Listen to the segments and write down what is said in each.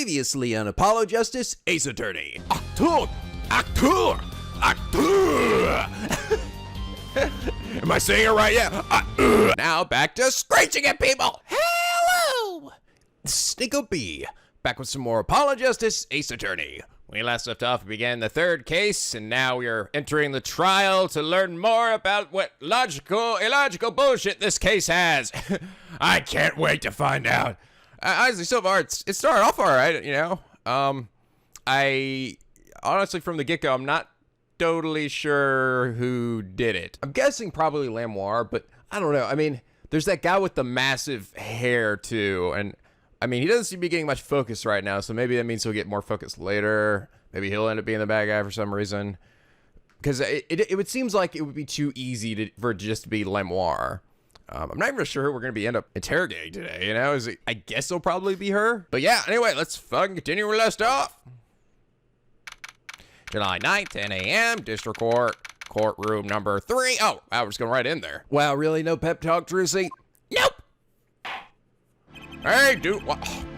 Previously on Apollo Justice, Ace Attorney. Actor! Am I saying it right? Yeah. Now back to screeching at people. Hello! NicoB, back with some more Apollo Justice, Ace Attorney. We last left off, we began the third case, and now we are entering the trial to learn more about what illogical bullshit this case has. I can't wait to find out. Honestly, so far, it started off all right, you know. I honestly, from the get-go, I'm not totally sure who did it. I'm guessing probably Lamoire, but I don't know. I mean, there's that guy with the massive hair, too, and I mean, he doesn't seem to be getting much focus right now, so maybe that means he'll get more focus later. Maybe he'll end up being the bad guy for some reason. Because it would seem like it would be too easy for it just to be Lamoire. I'm not even sure who we're going to end up interrogating today, you know? I guess it'll probably be her. But yeah, anyway, let's fucking continue where we left off. July 9th, 10 a.m., District Court, courtroom number 3. Oh, wow, we're just going right in there. Wow, really? No pep talk, Drucy? Nope. Hey, dude,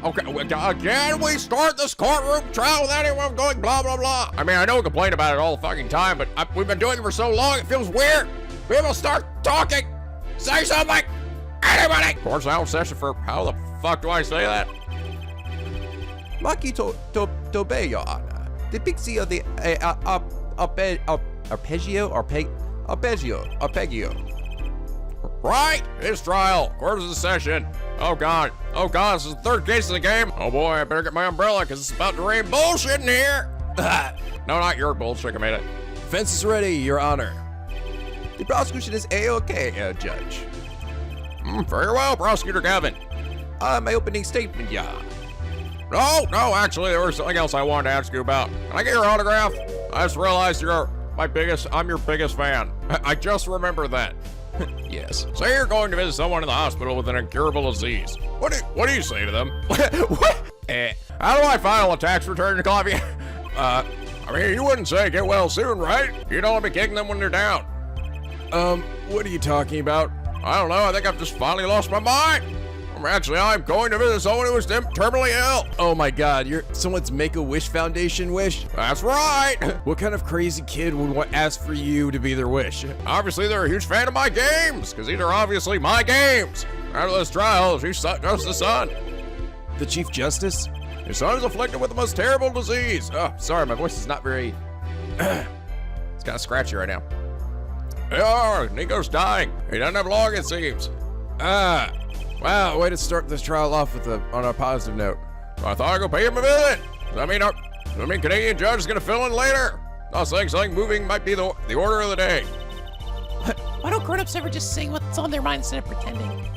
okay, can we start this courtroom trial with anyone going blah, blah, blah? I mean, I know we complain about it all the fucking time, but we've been doing it for so long, it feels weird. People start talking. Say something! Anybody! Court's now in session for, how the fuck do I say that? Maki Tobe, Your Honor. The pixie of the arpeggio. Right! It's trial. Court is in session. Oh god, this is the third case of the game. Oh boy, I better get my umbrella because it's about to rain bullshit in here. No, not your bullshit, I made it. Defense is ready, Your Honor. The prosecution is A-OK, Judge. Very well, Prosecutor Gavin. My opening statement, yeah. No, actually, there was something else I wanted to ask you about. Can I get your autograph? I just realized I'm your biggest fan. I just remembered that. Yes. Say you're going to visit someone in the hospital with an incurable disease. What do you say to them? What? How do I file a tax return to copy? I mean, you wouldn't say get well soon, right? You don't want to be kicking them when they're down. What are you talking about? I don't know, I think I've just finally lost my mind. I'm going to visit someone who is terminally ill. Oh my god, you're someone's Make-A-Wish Foundation wish? That's right. What kind of crazy kid would ask for you to be their wish? Obviously, they're a huge fan of my games, because these are obviously my games. After this trial, Chief Justice's son. The Chief Justice? His son is afflicted with the most terrible disease. Oh, sorry, my voice is not very... it's kind of scratchy right now. Yeah, Nico's dying. He doesn't have long, it seems. Wow, way to start this trial off on a positive note. I thought I'd go pay him a visit. I mean, Canadian judge is gonna fill in later. I was saying something moving might be the order of the day. Why don't grown-ups ever just say what's on their mind instead of pretending?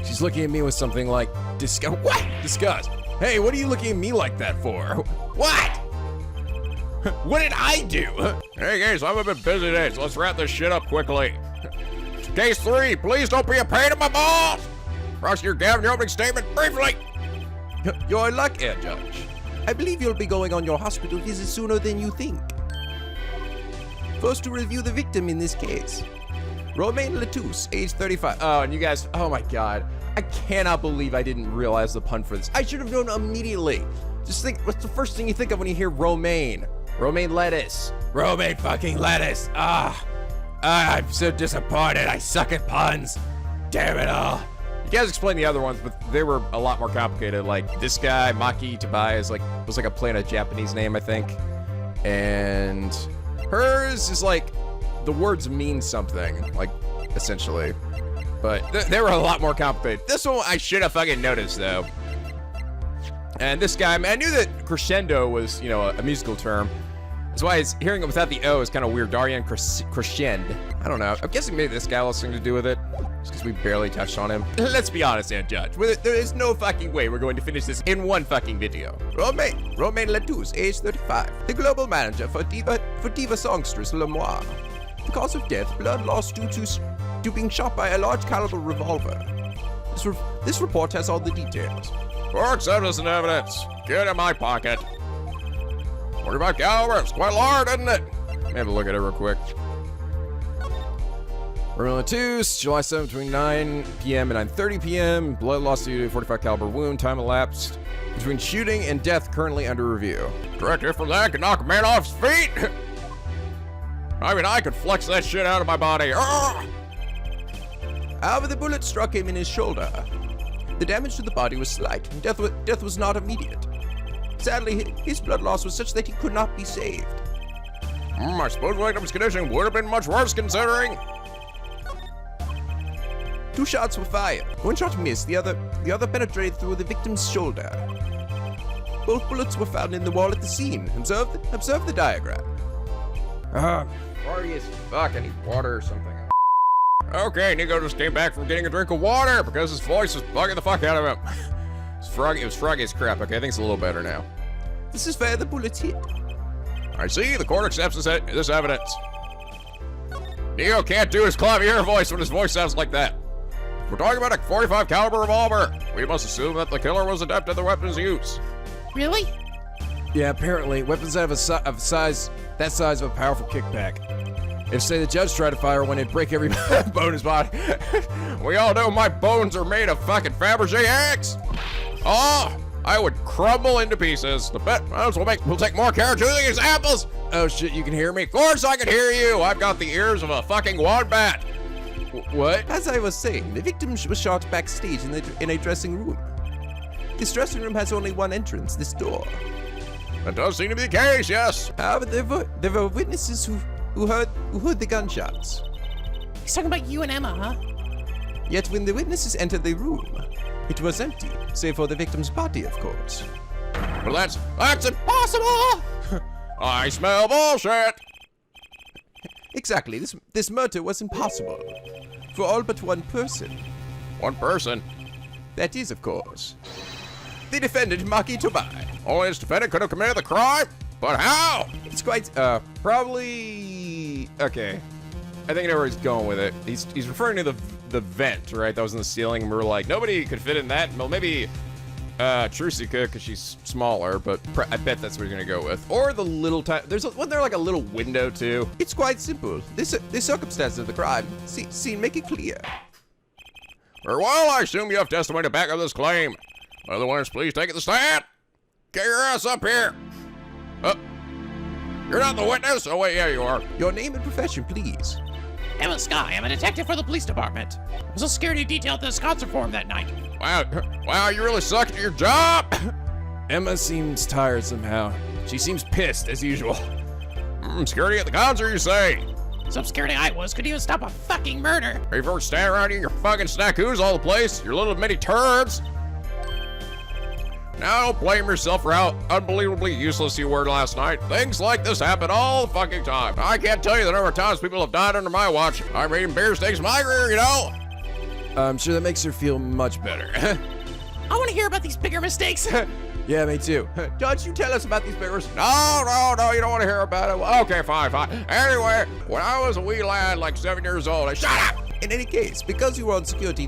She's looking at me with something like disgust. What? Disgust. Hey, what are you looking at me like that for? What? What did I do? Hey guys, I'm a bit busy today, so let's wrap this shit up quickly. Case 3, please don't be a pain in my balls. Prosecutor Gavin, your opening statement, briefly. Your luck, Judge. I believe you'll be going on your hospital visit sooner than you think. First to review the victim in this case. Romaine Latouche, age 35. Oh, and you guys, oh my god. I cannot believe I didn't realize the pun for this. I should have known immediately. Just think, what's the first thing you think of when you hear romaine? Romaine lettuce. Romaine fucking lettuce. I'm so disappointed. I suck at puns. Damn it all. You guys explained the other ones, but they were a lot more complicated. Like this guy, Maki Tobai, was like a plain a Japanese name, I think. And hers is like, the words mean something, like, essentially. But they were a lot more complicated. This one I should have fucking noticed, though. And this guy, I knew that crescendo was, you know, a musical term. That's why hearing it without the O is kind of weird. Darian crescend. I don't know. I'm guessing maybe this guy has something to do with it. Just because we barely touched on him. Let's be honest, Judge. There is no fucking way we're going to finish this in one fucking video. Romaine Latouche, age 35. The global manager for diva songstress Lamoire. The cause of death, blood loss due to being shot by a large caliber revolver. This report has all the details. For acceptance and evidence. Get in my pocket. 45 caliber. It's quite large, isn't it? Let me have a look at it real quick. Room 2, July 7th between 9 p.m. and 9:30 p.m. Blood lost due to 45 caliber wound. Time elapsed between shooting and death currently under review. Directive for that could knock a man off his feet. I mean, I could flex that shit out of my body. However, the bullet struck him in his shoulder. The damage to the body was slight, and death was not immediate. Sadly, his blood loss was such that he could not be saved. I suppose the victim's condition would have been much worse considering. 2 shots were fired. 1 shot missed, the other penetrated through the victim's shoulder. Both bullets were found in the wall at the scene. Observe the diagram. Party as fuck, I need water or something. Okay, Nico just came back from getting a drink of water because his voice was bugging the fuck out of him. It was froggy as crap. Okay, I think it's a little better now. This is where the bullets hit. I see, the court accepts this evidence. Nico can't do his clavier voice when his voice sounds like that. We're talking about a 45 caliber revolver. We must assume that the killer was adept at the weapon's use. Really? Yeah, apparently, weapons have that size of a powerful kickback. If, say, the judge tried to fire one, it'd break every bone in his body. We all know my bones are made of fucking Fabergé eggs. Oh, I would crumble into pieces. We'll take more care choosing examples. Oh shit, you can hear me? Of course I can hear you. I've got the ears of a fucking wombat. What? As I was saying, the victim was shot backstage in a dressing room. This dressing room has only one entrance, this door. That does seem to be the case, yes. However, there were witnesses who heard the gunshots. He's talking about you and Emma, huh? Yet when the witnesses entered the room, it was empty, save for the victim's body, of course. Well, that's impossible! I smell bullshit! Exactly, this murder was impossible. For all but one person. One person? That is, of course, the defendant, Maki Tobai. Only this defendant could have committed the crime? But how? It's quite, probably... Okay. I think I know where he's going with it. He's referring to the vent, right? That was in the ceiling, and we were like, nobody could fit in that. Well, maybe Trucy could, because she's smaller, but I bet that's what you're gonna go with. Or the little wasn't there like a little window, too? It's quite simple. The circumstances of the crime. See, make it clear. Very well, I assume you have testimony to back up this claim. Otherwise, please take the stand. Get your ass up here. You're not the witness? Oh, wait, yeah, you are. Your name and profession, please. Emma Sky. I'm a detective for the police department. I was a security detail at this concert forum that night. Wow, you really suck at your job. Emma seems tired somehow. She seems pissed, as usual. Security at the concert, you say? Some security I was could even stop a fucking murder. Are you ever standing around eating your fucking snackoos all the place? Your little mini turds? Now don't blame yourself for how unbelievably useless you were last night. Things like this happen all the fucking time. I can't tell you the number of times people have died under my watch. I'm eating beer steaks in my career, you know? I'm sure that makes her feel much better. I want to hear about these bigger mistakes. Yeah, me too. Judge, you tell us about these beggars. No, you don't want to hear about it. Okay, fine. Anyway, when I was a wee lad, like 7 years old, shut up! In any case, because you were on security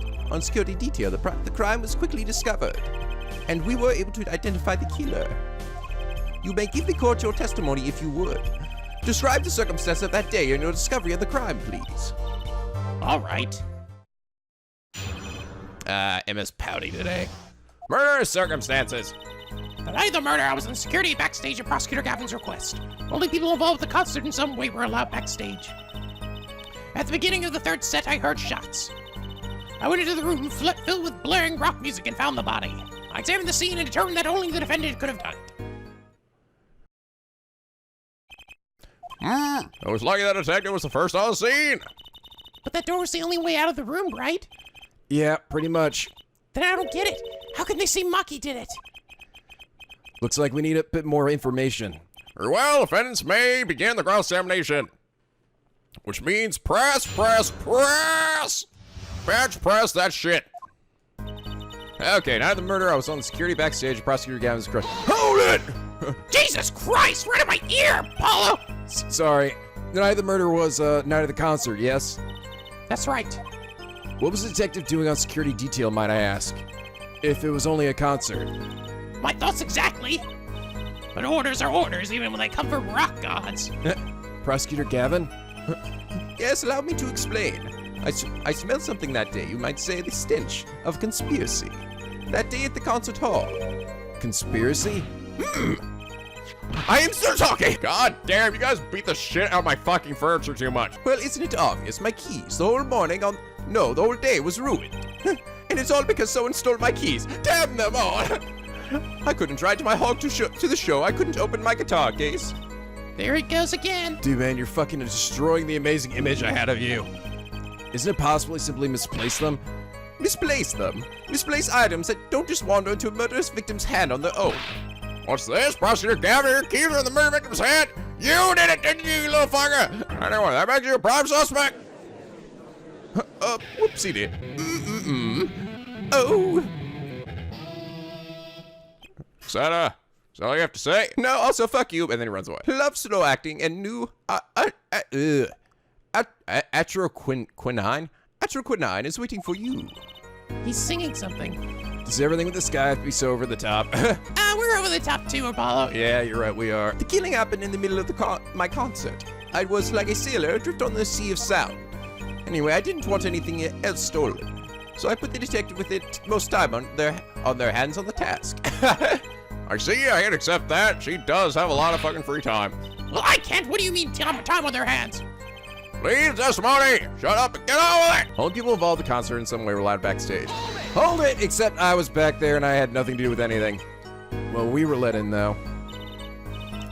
detail, the crime was quickly discovered, and we were able to identify the killer. You may give the court your testimony if you would. Describe the circumstances of that day and your discovery of the crime, please. All right. Emma's pouty today. Murderous circumstances. The night of the murder, I was in security backstage at Prosecutor Gavin's request. Only people involved with the concert in some way were allowed backstage. At the beginning of the third set, I heard shots. I went into the room filled with blaring rock music and found the body. I examined the scene and determined that only the defendant could have done it. I was lucky that detective was the first on the scene. But that door was the only way out of the room, right? Yeah, pretty much. Then I don't get it. How can they say Maki did it? Looks like we need a bit more information. Very well, defendants may begin the cross-examination. Which means press! Bench press that shit. Okay, night of the murder, I was on the security backstage at Prosecutor Gavin's request. Hold it! Jesus Christ, right in my ear, Paulo! Sorry. The night of the murder was, night of the concert, yes? That's right. What was the detective doing on security detail, might I ask? If it was only a concert. My thoughts exactly. But orders are orders, even when they come from rock gods. Prosecutor Gavin? Yes, allow me to explain. I smelled something that day, you might say the stench of conspiracy. That day at the concert hall. Conspiracy? I am still talking! God damn, you guys beat the shit out of my fucking furniture too much. Well, isn't it obvious? My keys, the whole the whole day was ruined. And it's all because someone stole my keys. Damn them all! I couldn't ride to my hog to the show. I couldn't open my guitar case. There he goes again. Dude, man, you're fucking destroying the amazing image I had of you. Isn't it possible to simply misplace them? Misplace them? Misplace items that don't just wander into a murderous victim's hand on their own. What's this? Prosecutor Gavin, your keys are in the murder victim's hand? You did it, didn't you, you little fucker? Anyway, that makes you a prime suspect. Whoopsie did. Oh. Is that all you have to say? No, also fuck you, and then he runs away. Love slow acting and new atroquinine. Atroquinine is waiting for you. He's singing something. Does everything with this guy have to be so over the top? We're over the top too, Apollo. Yeah, you're right, we are. The killing happened in the middle of my concert. I was like a sailor adrift on the sea of sound. Anyway, I didn't want anything else stolen, so I put the detective with the most time on their hands on the task. I see, I can accept that. She does have a lot of fucking free time. Well, I can't. What do you mean time on their hands? Please, testimony! Shut up and get on with it! All people involved in the concert in some way were allowed backstage. Hold it! Except I was back there and I had nothing to do with anything. Well, we were let in, though.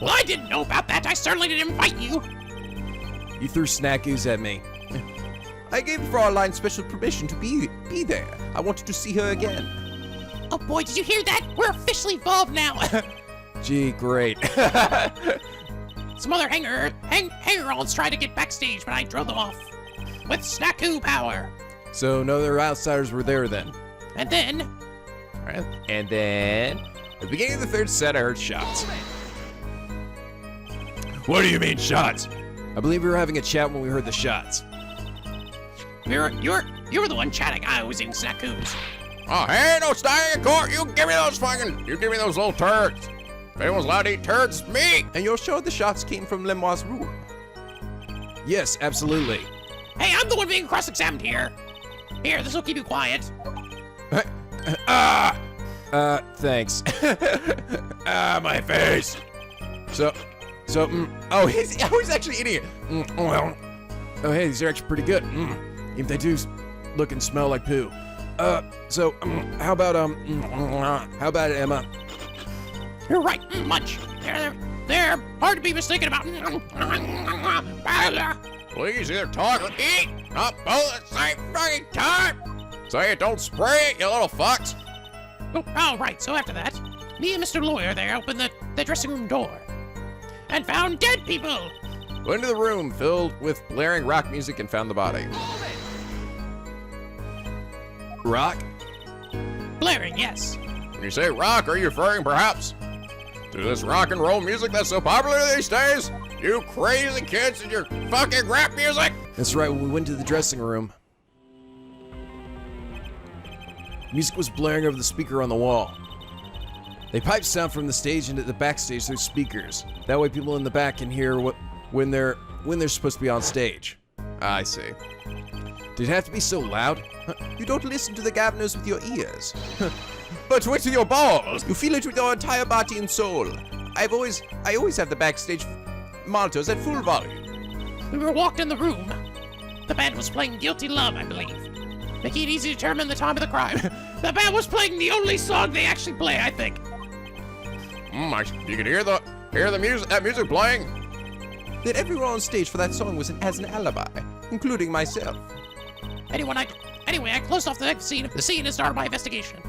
Well, I didn't know about that. I certainly didn't invite you. You threw snack ooze at me. I gave Fraulein special permission to be there. I wanted to see her again. Oh boy, did you hear that? We're officially involved now. Gee, great. Some other hanger-ons tried to get backstage, but I drove them off. With snackoo power. So no other outsiders were there then? And then... Alright, and then... At the beginning of the third set, I heard shots. What do you mean, shots? I believe we were having a chat when we heard the shots. You were the one chatting. I was in snackoos. Oh, hey, no staying in court. You give me those little turds. If anyone's allowed to eat turds, it's me. And you're sure the shots came from Lemoire's room? Yes, absolutely. Hey, I'm the one being cross-examined here. Here, this will keep you quiet. Thanks. My face. Oh, he's actually eating it. Well, oh, hey, these are actually pretty good. Even they do look and smell like poo. How about it, Emma? You're right, much. They're hard to be mistaken about. Please either talk or eat, not both at the same fucking time. Say it, don't spray it, you little fucks. Oh, right, so after that, me and Mr. Lawyer there opened the dressing room door and found dead people. Went into the room filled with blaring rock music and found the body. Rock? Blaring, yes. When you say rock, are you referring perhaps to this rock and roll music that's so popular these days? You crazy kids and your fucking rap music? That's right, when we went to the dressing room, music was blaring over the speaker on the wall. They piped sound from the stage into the backstage through speakers. That way people in the back can hear when they're supposed to be on stage. I see. Did it have to be so loud? You don't listen to the governors with your ears, but with your balls. You feel it with your entire body and soul. I always have the backstage monitors at full volume. We were walked in the room. The band was playing Guilty Love, I believe. Making it easy to determine the time of the crime. The band was playing the only song they actually play, I think. You could hear the music, that music playing. That everyone on stage for that song has an alibi, including myself. Anyway, I closed off the scene and started my investigation.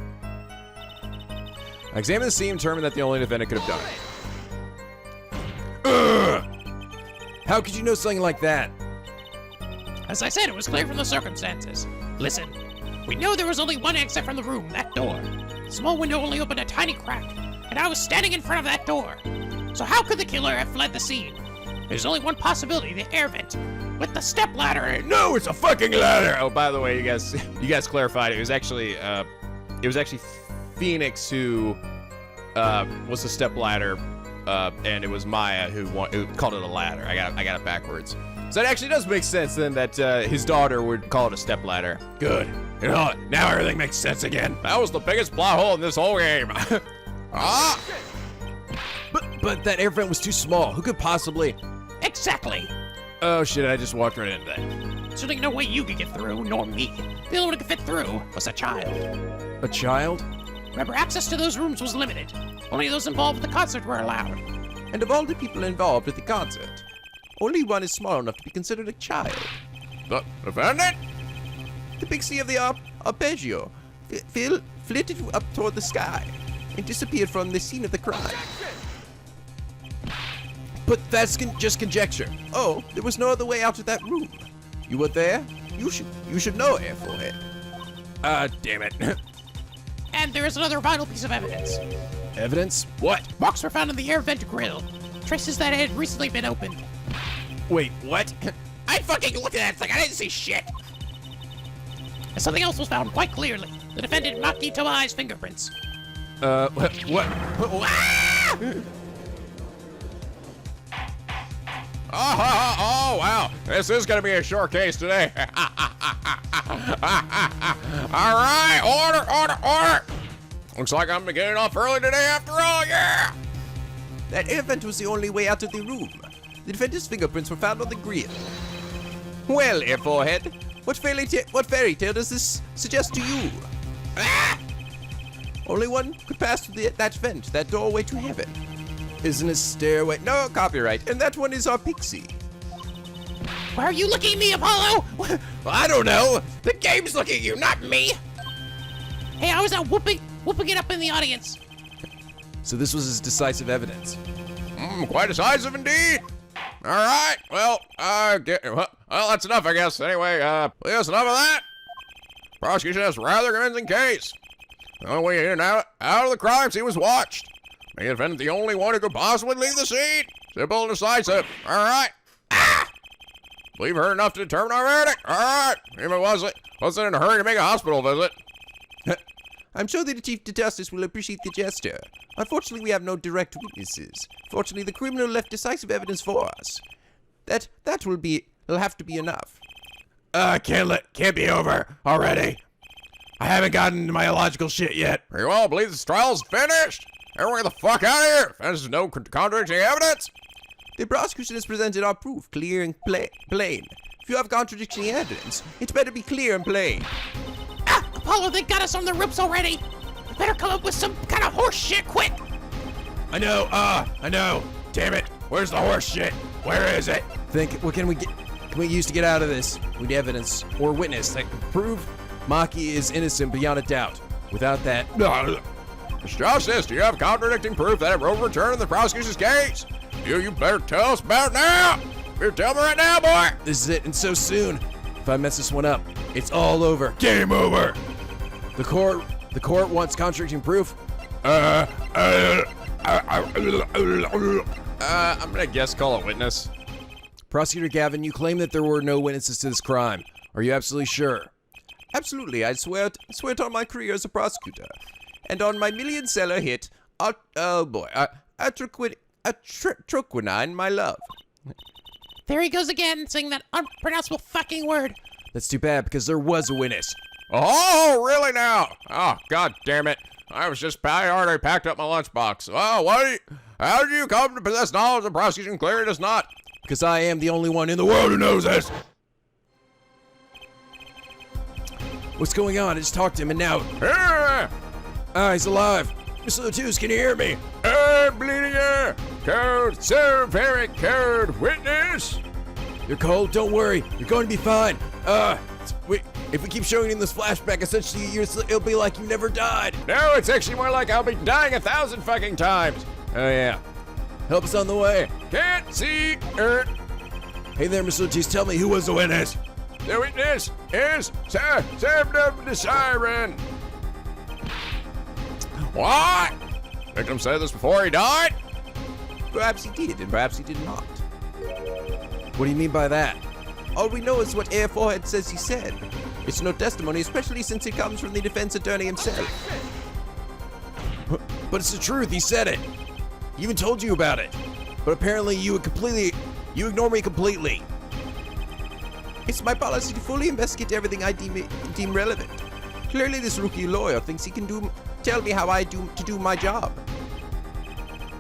I examined the scene and determined that the only defendant could have done it. Ugh! How could you know something like that? As I said, it was clear from the circumstances. Listen, we know there was only one exit from the room, that door. The small window only opened a tiny crack, and I was standing in front of that door. So how could the killer have fled the scene? There's only one possibility, the air vent, with the step ladder. No, it's a fucking ladder! Oh, by the way, you guys clarified, it was actually Phoenix who was the step ladder, and it was Maya who called it a ladder. I got it backwards. So it actually does make sense then that his daughter would call it a stepladder. Good. You know, now everything makes sense again. That was the biggest plot hole in this whole game. Ah! But that air vent was too small. Who could possibly? Exactly. Oh shit, I just walked right into that. So there's no way you could get through, nor me. The only one who could fit through was a child. A child? Remember, access to those rooms was limited. Only those involved with the concert were allowed. And of all the people involved at the concert, only one is small enough to be considered a child. The defendant? The pixie of the arpeggio flitted up toward the sky and disappeared from the scene of the crime. But that's just conjecture. Oh, there was no other way out of that room. You were there? You should know, Air Forehead. Damn it. And there is another vital piece of evidence. Evidence? What? Marks were found in the air vent grill. Traces that it had recently been opened. Wait, what? I fucking looked at that thing. I didn't see shit. And something else was found quite clearly. The defendant Maki Tomai's fingerprints. What? Ah! Oh, wow. This is going to be a short case today. All right, order. Looks like I'm getting off early today after all, yeah. That air vent was the only way out of the room. The defendant's fingerprints were found on the grill. Well, Air Forehead, what fairy tale does this suggest to you? Ah! Only one could pass through that vent, that doorway to heaven. Isn't a stairway? No, copyright. And that one is our pixie. Why are you looking at me, Apollo? Well, I don't know. The game's looking at you, not me. Hey, I was out whooping it up in the audience. So this was his decisive evidence. Quite decisive indeed. All right, well, that's enough, I guess. Anyway, that's enough of that. Prosecution has a rather convincing case. The only way in and out of the crime scene was watched. The defendant the only one who could possibly leave the scene. Simple and decisive. All right. Believe her enough to determine our verdict. All right. Even wasn't in a hurry to make a hospital visit. I'm sure that the Chief Justice will appreciate the gesture. Unfortunately, we have no direct witnesses. Fortunately, the criminal left decisive evidence for us. That'll have to be enough. Can't be over already. I haven't gotten to my illogical shit yet. Very well, I believe this trial's finished. Everyone get the fuck out of here. There's no contradicting evidence. The prosecution has presented our proof, clear and plain. If you have contradicting evidence, it's better be clear and plain. Apollo, they got us on the ropes already. We better come up with some kind of horse shit quick. I know. Damn it. Where's the horse shit? Where is it? What can we use to get out of this? We need evidence or witness that can prove Maki is innocent beyond a doubt. Without that, Mr. Justice, do you have contradicting proof that it will return in the prosecution's case? You better tell us about it now. You tell me right now, boy. This is it, and so soon. If I mess this one up, it's all over. Game over. The court wants contradicting proof. I'm gonna guess call a witness. Prosecutor Gavin, you claim that there were no witnesses to this crime. Are you absolutely sure? Absolutely. I swear it on my career as a prosecutor. And on my million-seller hit, Atroquinine, my love. There he goes again, saying that unpronounceable fucking word. That's too bad, because there was a witness. Oh, really now? Oh, god damn it. I already packed up my lunchbox. Oh, how did you come to possess knowledge the prosecution clearly does not? Because I am the only one in the world who knows this. What's going on? I just talked to him and now... he's alive. Mr. Latus, can you hear me? Bleeding air. Code, so very code. Witness. You're cold? Don't worry. You're going to be fine. If we keep showing you in this flashback, essentially it'll be like you never died. No, it's actually more like I'll be dying 1,000 fucking times. Oh yeah. Help us on the way. Can't see. Hey there, Mr. Latus, tell me who was the witness? The witness is served up the siren. What? Victim said this before he died? Perhaps he did, and perhaps he did not. What do you mean by that? All we know is what Air Forehead says he said. It's no testimony, especially since it comes from the defense attorney himself. But it's the truth, he said it. He even told you about it. But apparently you ignore me completely. It's my policy to fully investigate everything I deem relevant. Clearly, this rookie lawyer thinks he can tell me how to do my job.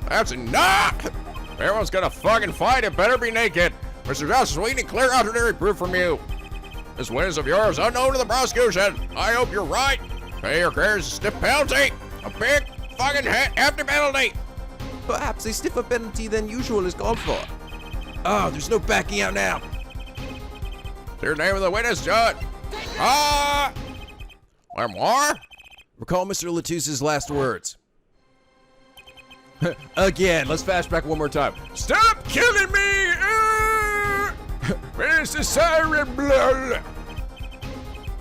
That's enough! If everyone's gonna fucking fight, it better be naked. Mr. Justice, we need clear contradictory proof from you. This witness of yours unknown to the prosecution. I hope you're right. Pay your carries a stiff penalty. A big fucking hefty penalty. Perhaps a stiffer penalty than usual is called for. Oh, there's no backing out now. Here's the name of the witness, Judge. Lemoire? Recall Mr. Latusse's last words. Again, let's flashback one more time. Stop killing me! Where's the siren blood?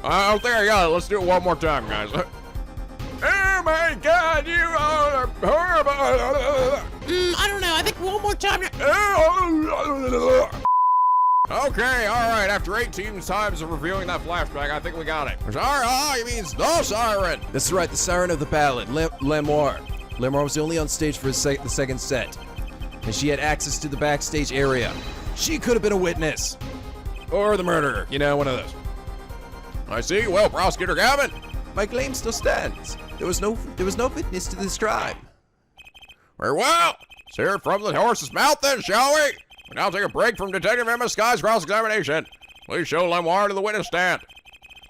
I don't think I got it. Let's do it one more time, guys. Oh my God, you all are horrible! I don't know. I think one more time. Okay, all right. After 18 times of reviewing that flashback, I think we got it. Sorry, he means the siren. That's right, the siren of the ballad, Lemoire. Lemoire was only on stage for the second set, and she had access to the backstage area. She could have been a witness. Or the murderer, you know, one of those. I see. Well, Prosecutor Gavin. My claim still stands. There was no witness to this crime. Very well. Let's hear it from the horse's mouth then, shall we? We now take a break from Detective Emma Sky's cross-examination. Please show Lemoire to the witness stand.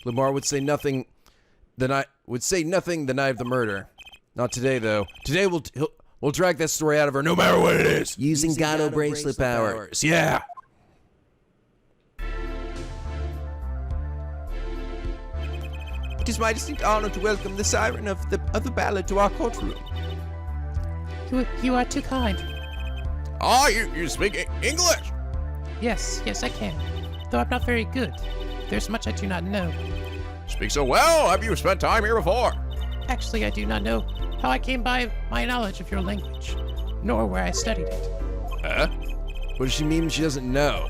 Lemoire would say nothing the night of the murder. Not today, though. Today we'll drag that story out of her no matter what it is. Using Gato brain slip powers. Yeah. It is my distinct honor to welcome the siren of the ballad to our courtroom. You are too kind. Oh, you speak English? Yes, I can. Though I'm not very good. There's much I do not know. Speak so well. Have you spent time here before? Actually, I do not know how I came by my knowledge of your language, nor where I studied it. Huh? What does she mean she doesn't know?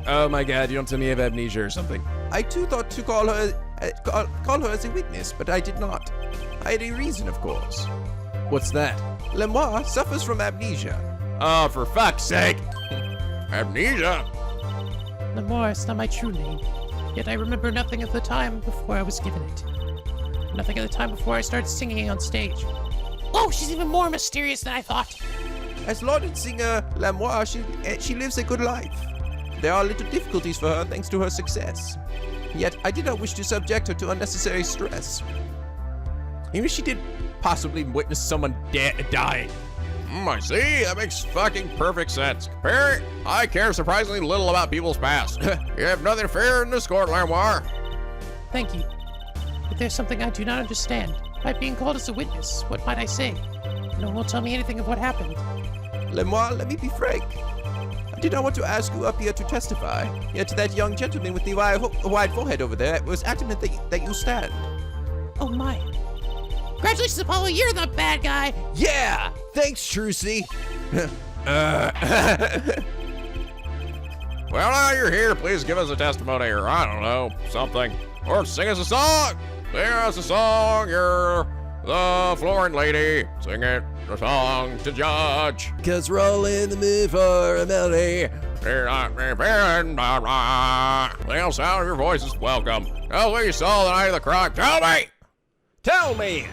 Oh my God, you don't tell me you have amnesia or something. I too thought to call her as a witness, but I did not. I had a reason, of course. What's that? Lemoire suffers from amnesia. Oh, for fuck's sake. Amnesia? Lemoire is not my true name, yet I remember nothing of the time before I was given it. Nothing of the time before I started singing on stage. Oh, she's even more mysterious than I thought. As lauded singer Lemoire, she lives a good life. There are little difficulties for her thanks to her success. Yet, I did not wish to subject her to unnecessary stress. Even if she did possibly witness someone dying. I see. That makes fucking perfect sense. Perry, I care surprisingly little about people's past. You have nothing to fear in this court, Lemoire. Thank you. But there's something I do not understand. By being called as a witness, what might I say? No one will tell me anything of what happened. Lemoire, let me be frank. I did not want to ask you up here to testify, yet that young gentleman with the wide forehead over there was adamant that you stand. Oh my. Congratulations, Apollo, you're the bad guy! Yeah! Thanks, Trucy. Well, now you're here. Please give us a testimony or, I don't know, something. Or sing us a song. Sing us a song. You're the flooring lady. Sing it, the song to judge. Cause we're all in the mood for a melody. The sound of your voice is welcome. Tell me you saw the night of the crime. Tell me! Tell me!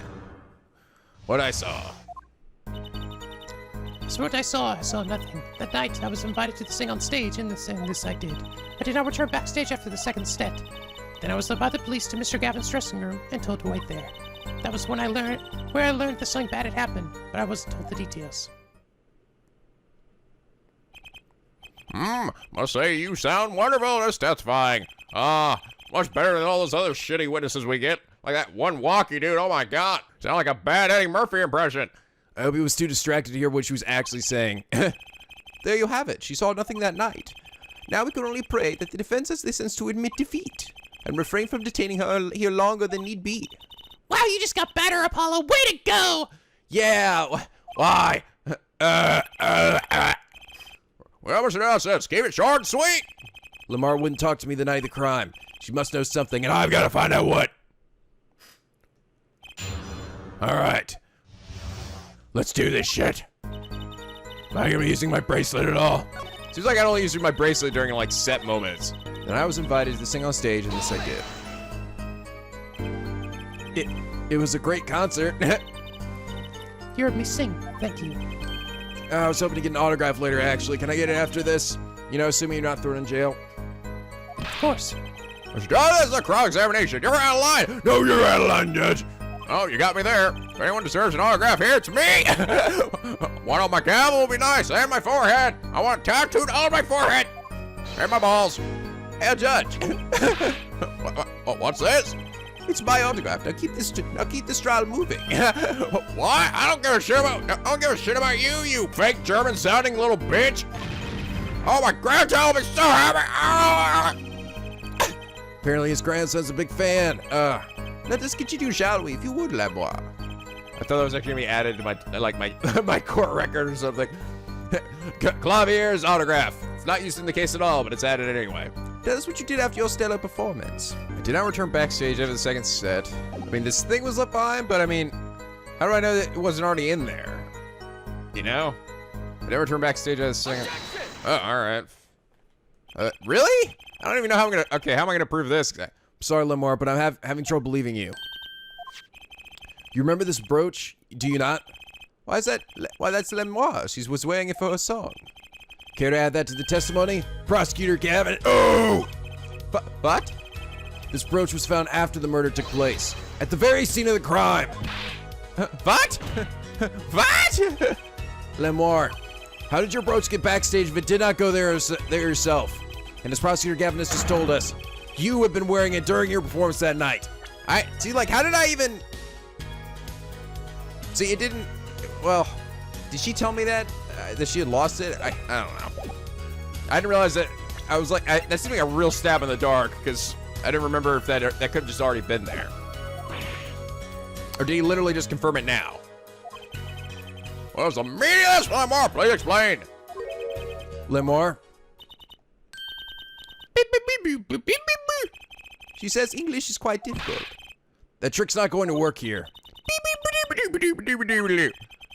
What I saw. So what I saw nothing. That night, I was invited to sing on stage, and this I did. I did not return backstage after the second set. Then I was led by the police to Mr. Gavin's dressing room and told to wait there. That was when I learned that something bad had happened, but I wasn't told the details. Must say you sound wonderful in testifying. Much better than all those other shitty witnesses we get. Like that one walkie dude, oh my God. Sound like a bad Eddie Murphy impression. I hope he was too distracted to hear what she was actually saying. There you have it. She saw nothing that night. Now we can only pray that the defense has listened to admit defeat and refrain from detaining her here longer than need be. Wow, you just got better, Apollo. Way to go! Yeah, why? Well, Mr. Nonsense, keep it short and sweet. Lamar wouldn't talk to me the night of the crime. She must know something, and I've got to find out what. All right. Let's do this shit. Am I gonna be using my bracelet at all? Seems like I only use my bracelet during like set moments. Then I was invited to sing on stage, and this I did. It was a great concert. You heard me sing. Thank you. I was hoping to get an autograph later, actually. Can I get it after this? You know, assuming you're not thrown in jail. Of course. This is a cross-examination. You're out of line. No, you're out of line, Judge. Oh, you got me there. If anyone deserves an autograph here, it's me. One on my gavel will be nice, and my forehead. I want it tattooed on my forehead. And my balls. Hey, Judge. What's this? It's my autograph. Now keep this trial moving. What? I don't give a shit about you, you fake German-sounding little bitch. Oh, my grandchild will be so happy. Apparently his grandson's a big fan. Let us continue, shall we? If you would, Lamoire. I thought that was actually gonna be added to my my court record or something. Clavier's autograph. It's not used in the case at all, but it's added anyway. Tell us what you did after your stellar performance. I did not return backstage after the second set. I mean, this thing was up fine, but I mean, how do I know that it wasn't already in there? You know? I never returned backstage after the second. Oh, all right. Really? I don't even know how I'm gonna. Okay, how am I gonna prove this? Sorry, Lamar, but I'm having trouble believing you. You remember this brooch? Do you not? Why is that? Why, that's Lamoire. She was wearing it for her song. Care to add that to the testimony? Prosecutor Gavin. Oh! What? This brooch was found after the murder took place. At the very scene of the crime. What? What? Lamoire, how did your brooch get backstage if it did not go there yourself? And as Prosecutor Gavin has just told us, you have been wearing it during your performance that night. See, like, how did I even... See, it didn't... Well, did she tell me that? That she had lost it? I don't know. I didn't realize that. I was like, that seemed like a real stab in the dark, because I didn't remember if that could have just already been there. Or did he literally just confirm it now? What was the meaning of this, Lamar? Please explain. Lamar? She says English is quite difficult. That trick's not going to work here.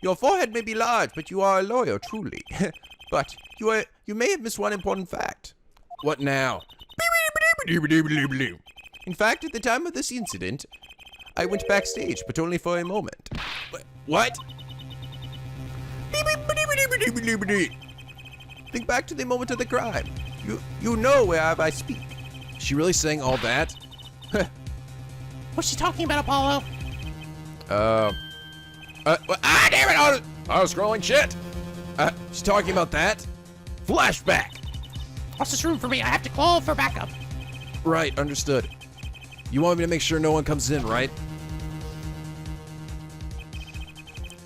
Your forehead may be large, but you are a lawyer, truly. But you may have missed one important fact. What now? In fact, at the time of this incident, I went backstage, but only for a moment. What? Think back to the moment of the crime. You know whereof I speak. Is she really saying all that? What's she talking about, Apollo? Damn it! I was scrolling shit. She's talking about that? Flashback. What's this room for me? I have to call for backup. Right, understood. You want me to make sure no one comes in, right?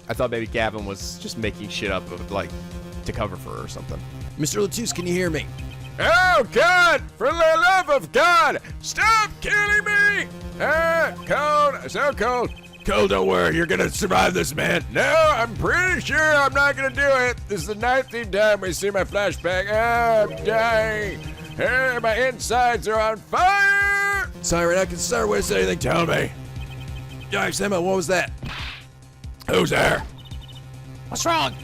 I thought maybe Gavin was just making shit up, like, to cover for her or something. Mr. Latouche, can you hear me? Oh, God! For the love of God! Stop killing me! Cold, so cold. Cold, don't worry, you're gonna survive this, man. No, I'm pretty sure I'm not gonna do it. This is the 19th time we see my flashback. I'm dying. Hey, my insides are on fire! Sorry, I can start with anything. Tell me. Yikes, Emma, what was that? Who's there? What's wrong?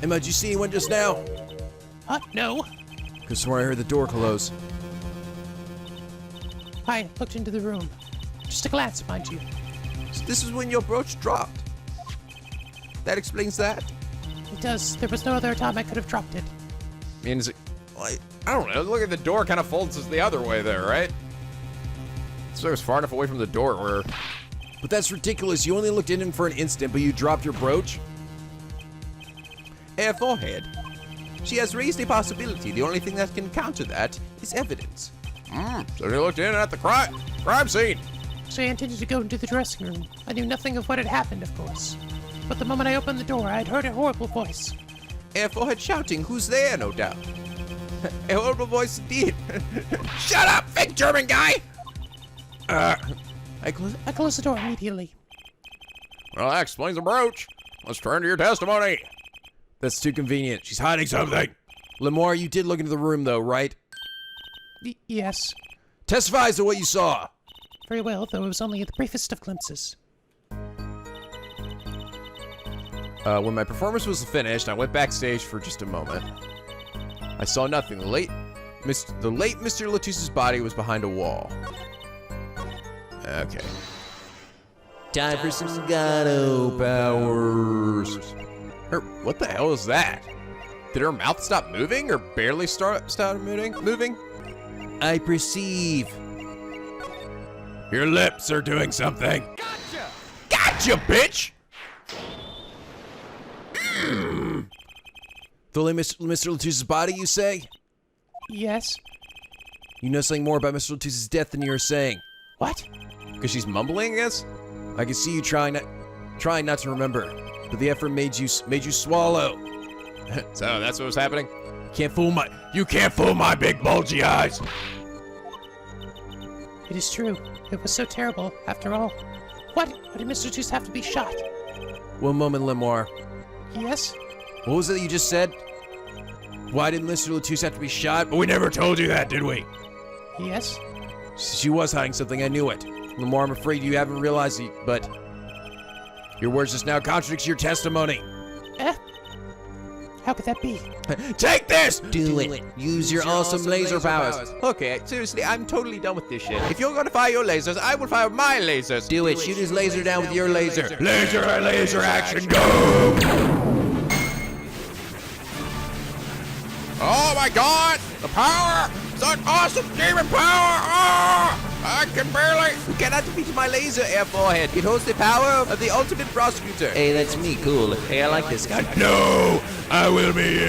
Emma, did you see anyone just now? No. Could swear I heard the door close. I looked into the room. Just a glance, mind you. So this is when your brooch dropped. That explains that. It does. There was no other time I could have dropped it. Means, like, I don't know. Look at the door, kind of folds us the other way there, right? So it was far enough away from the door where. But that's ridiculous. You only looked in him for an instant, but you dropped your brooch? Her forehead. She has raised a possibility. The only thing that can counter that is evidence. So they looked in at the crime scene. So I intended to go into the dressing room. I knew nothing of what had happened, of course. But the moment I opened the door, I had heard a horrible voice. Her forehead shouting, "Who's there?" No doubt. A horrible voice indeed. Shut up, fake German guy! I closed the door immediately. Well, that explains the brooch. Let's turn to your testimony. That's too convenient. She's hiding something. Lamar, you did look into the room, though, right? Yes. Testify as to what you saw. Very well, though it was only the briefest of glimpses. When my performance was finished, I went backstage for just a moment. I saw nothing. The late Mr. Latusse's body was behind a wall. Okay. Time for some Gato powers. What the hell is that? Did her mouth stop moving or barely started moving? I perceive. Your lips are doing something. Gotcha, bitch! The late Mr. Latusse's body, you say? Yes. You know something more about Mr. Latusse's death than you're saying. What? Because she's mumbling, I guess? I can see you trying not to remember, but the effort made you swallow. So that's what was happening? You can't fool my big bulgy eyes. It is true. It was so terrible, after all. Why did Mr. Tooth have to be shot? One moment, Lemoire. Yes? What was it you just said? Why didn't Mr. Latouche have to be shot? But we never told you that, did we? Yes? She was hiding something, I knew it. Lamar, I'm afraid you haven't realized it, but your words just now contradict your testimony. How could that be? Take this! Do it. Use your awesome laser powers. Okay, seriously, I'm totally done with this shit. If you're gonna fire your lasers, I will fire my lasers. Do it. Shoot his laser down with your laser. Laser action, go! Oh my god! The power! Such awesome demon power! Oh! I can barely... You cannot defeat my laser, Air Forehead. It holds the power of the ultimate prosecutor. Hey, that's me. Cool. Hey, I like this guy. No! I will be...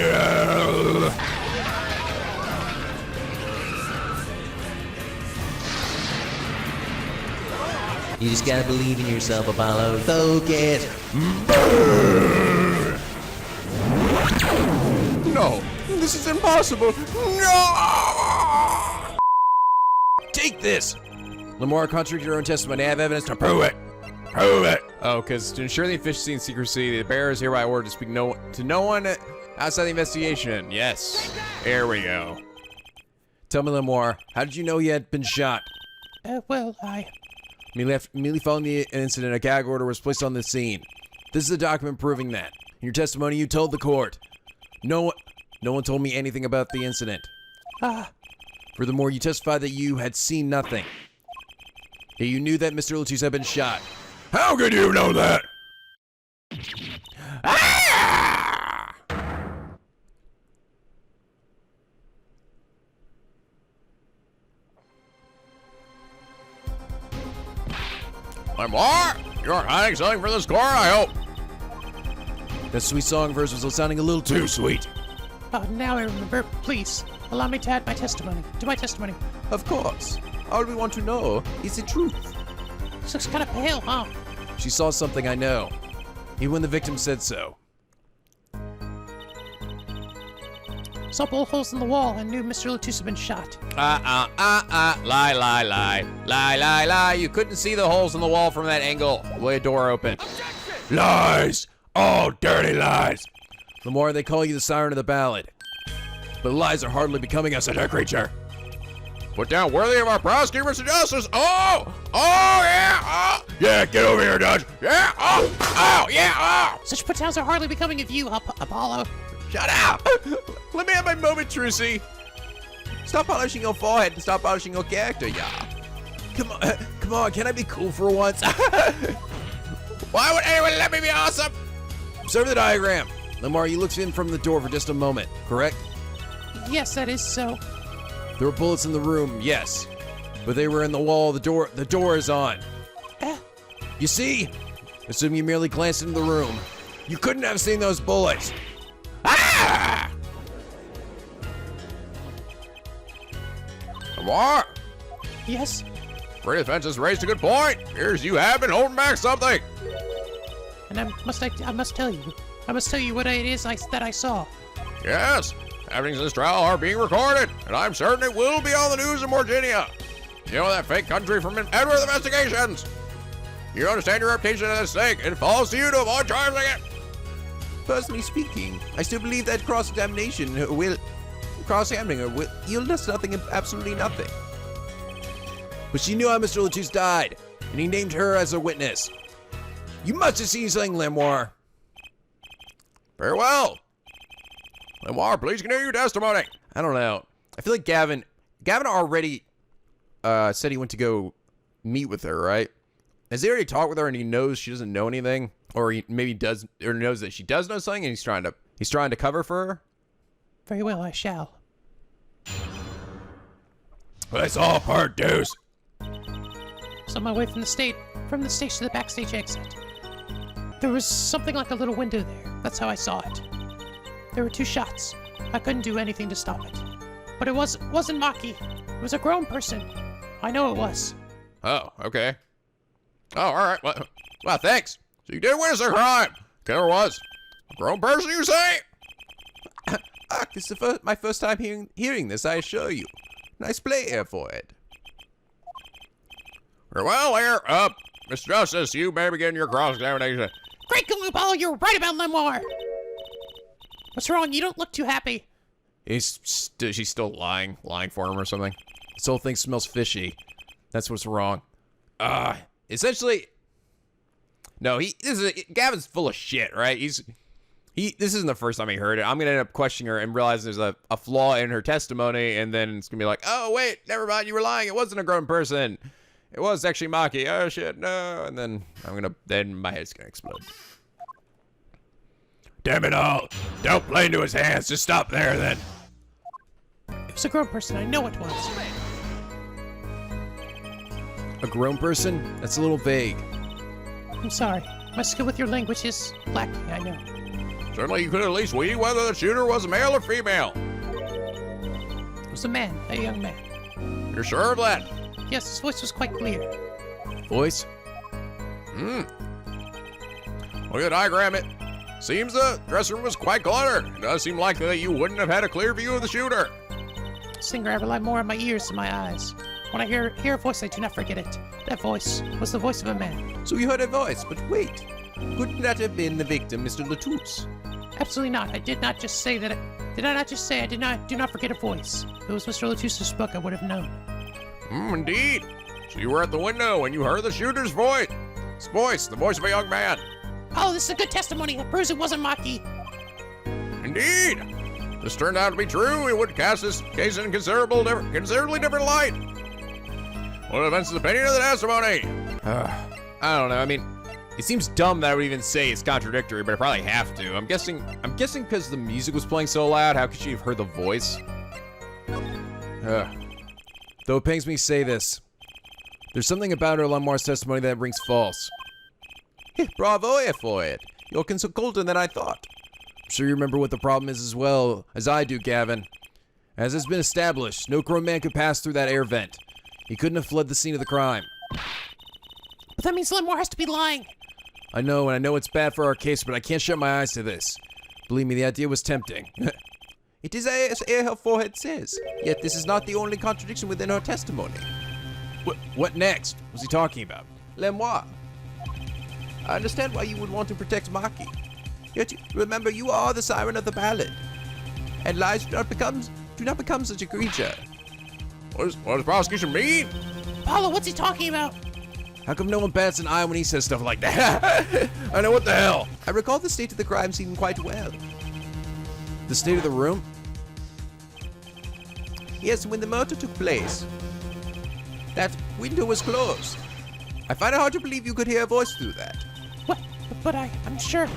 You just gotta believe in yourself, Apollo. Focus. No! This is impossible! No! Take this. Lamar, contradict your own testimony. I have evidence to prove it. Prove it! Oh, because to ensure the efficiency and secrecy, the bearer is hereby ordered to speak to no one outside the investigation. Yes. There we go. Tell me, Lamar, how did you know he had been shot? Well, I... Immediately following the incident, a gag order was placed on the scene. This is a document proving that. In your testimony, you told the court. No one told me anything about the incident. Furthermore, you testified that you had seen nothing. Yet you knew that Mr. Latouche had been shot. How could you know that? Lamar, you're hiding something for the score, I hope. That sweet song verse was sounding a little too sweet. Oh, now I remember. Please, allow me to add my testimony. To my testimony. Of course. All we want to know is the truth. This looks kind of pale, huh? She saw something, I know. Even when the victim said so. Saw bullet holes in the wall and knew Mr. Latouche had been shot. Lie. You couldn't see the holes in the wall from that angle. The way a door opened. Lies! All dirty lies! Lamar, they call you the siren of the ballad. But lies are hardly becoming us, a creature. Put down worthy of our prosecutors and justice! Oh! Oh, yeah! Oh! Yeah, get over here, Dodge! Yeah! Oh! Oh, yeah! Oh! Such put-downs are hardly becoming of you, Apollo. Shut up! Let me have my moment, Trucy. Stop polishing your forehead and stop polishing your character, yeah. Come on, can I be cool for once? Why would anyone let me be awesome? Observe the diagram. Lamar, you looked in from the door for just a moment, correct? Yes, that is so. There were bullets in the room, yes. But they were in the wall, the door is on. You see? Assume you merely glanced into the room. You couldn't have seen those bullets. Ah! Lamar, Yes? free defense has raised a good point. Here's you have been holding back something. And I must tell you what it is that I saw. Yes, happenings in this trial are being recorded, and I'm certain it will be on the news in Virginia. You know that fake country from Edward investigations. You understand your reputation is at stake. It falls to you to avoid charging it. Personally speaking, I still believe that cross-examining her will yield us nothing, absolutely nothing. But she knew how Mr. Latouche died, and he named her as a witness. You must have seen something, Lemoire. Very well. Lamar, please continue your testimony. I don't know. I feel like Gavin already said he went to go meet with her, right? Has he already talked with her and he knows she doesn't know anything? Or he maybe does, or knows that she does know something and he's trying to cover for her? Very well, I shall. That's all part deuce. So on my way from the stage to the backstage exit, there was something like a little window there. That's how I saw it. There were 2 shots. I couldn't do anything to stop it. But it wasn't Maki. It was a grown person. I know it was. Oh, okay. Oh, all right. Well, thanks. So you did witness a crime. Killer was a grown person, you say? This is my first time hearing this, I assure you. Nice play here for it. Very well, here. Mr. Justice, you may begin your cross-examination. Great going, Apollo. You're right about Lemoire. What's wrong? You don't look too happy. She's still lying for him or something. This whole thing smells fishy. That's what's wrong. Essentially, no, Gavin's full of shit, right? This isn't the first time he heard it. I'm gonna end up questioning her and realize there's a flaw in her testimony, and then it's gonna be like, oh wait, never mind, you were lying. It wasn't a grown person. It was actually Maki. Oh shit, no. And then then my head's gonna explode. Damn it all! Don't play into his hands. Just stop there, then. It was a grown person. I know it was. A grown person? That's a little vague. I'm sorry. My skill with your language is lacking, I know. Certainly you could at least weed whether the shooter was male or female. It was a man, a young man. You're sure of that? Yes, his voice was quite clear. Voice? Look at the diagram. It seems the dressing room was quite cluttered. It does seem likely that you wouldn't have had a clear view of the shooter. Singer, I rely more on my ears than my eyes. When I hear a voice, I do not forget it. That voice was the voice of a man. So you heard a voice, but wait. Couldn't that have been the victim, Mr. Latouche? Absolutely not. I did not just say that. Did I not just say I do not forget a voice? If it was Mr. Latouche who spoke, I would have known. Indeed. So you were at the window when you heard the shooter's voice. His voice, the voice of a young man. Oh, this is a good testimony. That proves it wasn't Maki. Indeed. If this turned out to be true, it would cast this case in considerably different light. What of Vince's opinion of the testimony? I don't know. I mean, it seems dumb that I would even say it's contradictory, but I probably have to. I'm guessing because the music was playing so loud, how could she have heard the voice? Though it pains me to say this, there's something about her Lemoire's testimony that rings false. Bravo for it. You're colder than I thought. I'm sure you remember what the problem is as well as I do, Gavin. As has been established, no grown man could pass through that air vent. He couldn't have fled the scene of the crime. But that means Lemoire has to be lying. I know, and I know it's bad for our case, but I can't shut my eyes to this. Believe me, the idea was tempting. It is as her forehead says. Yet this is not the only contradiction within her testimony. What next? What's he talking about? Lemoire. I understand why you would want to protect Maki. Yet remember, you are the siren of the ballad. And lies do not become such a creature. What does prosecution mean? Paulo, what's he talking about? How come no one bats an eye when he says stuff like that? I know, what the hell? I recall the state of the crime scene quite well. The state of the room? Yes, when the murder took place. That window was closed. I find it hard to believe you could hear a voice through that. What? But I'm sure.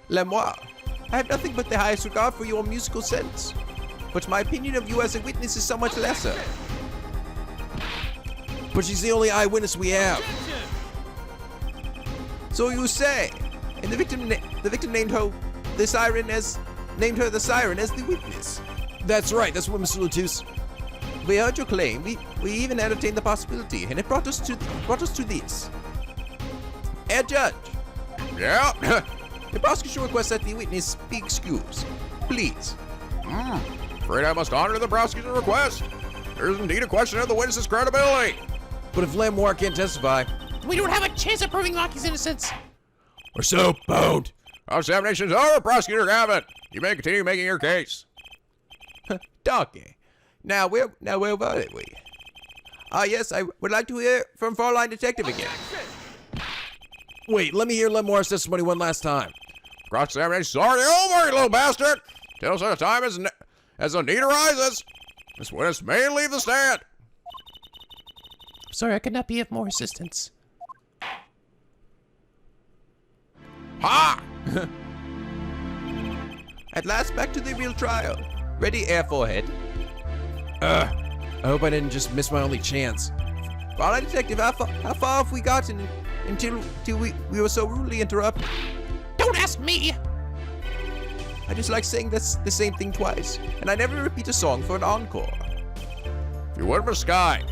Lemoire, I have nothing but the highest regard for your musical sense. But my opinion of you as a witness is somewhat lesser. But she's the only eyewitness we have. So you say. And the victim named her the siren as the witness. That's right. That's what Mr. Latouche. We heard your claim. We even entertained the possibility, and it brought us to this. Herr Judge. Yeah. The prosecution requests that the witness be excused. Please. Afraid I must honor the prosecution's request. There is indeed a question of the witness's credibility. But if Lemoire can't testify, we don't have a chance of proving Maki's innocence. We're so boned. Examination's over, Prosecutor Gavin. You may continue making your case. Donkey. Now where were we? Yes, I would like to hear from Fraulein Detective again. Wait, let me hear Lemoire's testimony one last time. Cross-examination's already over, you little bastard. till such time as the need arises. This witness may leave the stand. Sorry, I could not be of more assistance. Ha! At last, back to the real trial. Ready, air forehead. I hope I didn't just miss my only chance. Fräulein Detective, how far have we gotten until we were so rudely interrupted? Don't ask me! I just like saying the same thing twice, and I never repeat a song for an encore. If you would, Miss Sky.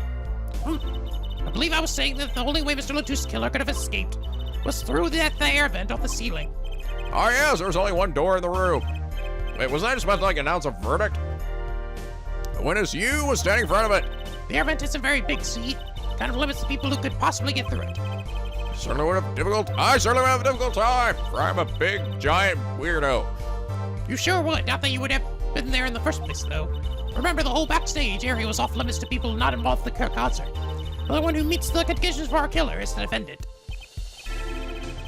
I believe I was saying that the only way Mr. Latouche's killer could have escaped was through the air vent off the ceiling. Oh yes, there was only one door in the room. Wait, wasn't I just about to like announce a verdict? The witness, you was standing in front of it. The air vent isn't very big, see? Kind of limits the people who could possibly get through it. I certainly would have a difficult time, for I'm a big, giant weirdo. You sure would. Not that you would have been there in the first place, though. Remember, the whole backstage area was off limits to people not involved in the concert. The only one who meets the conditions for our killer is the defendant.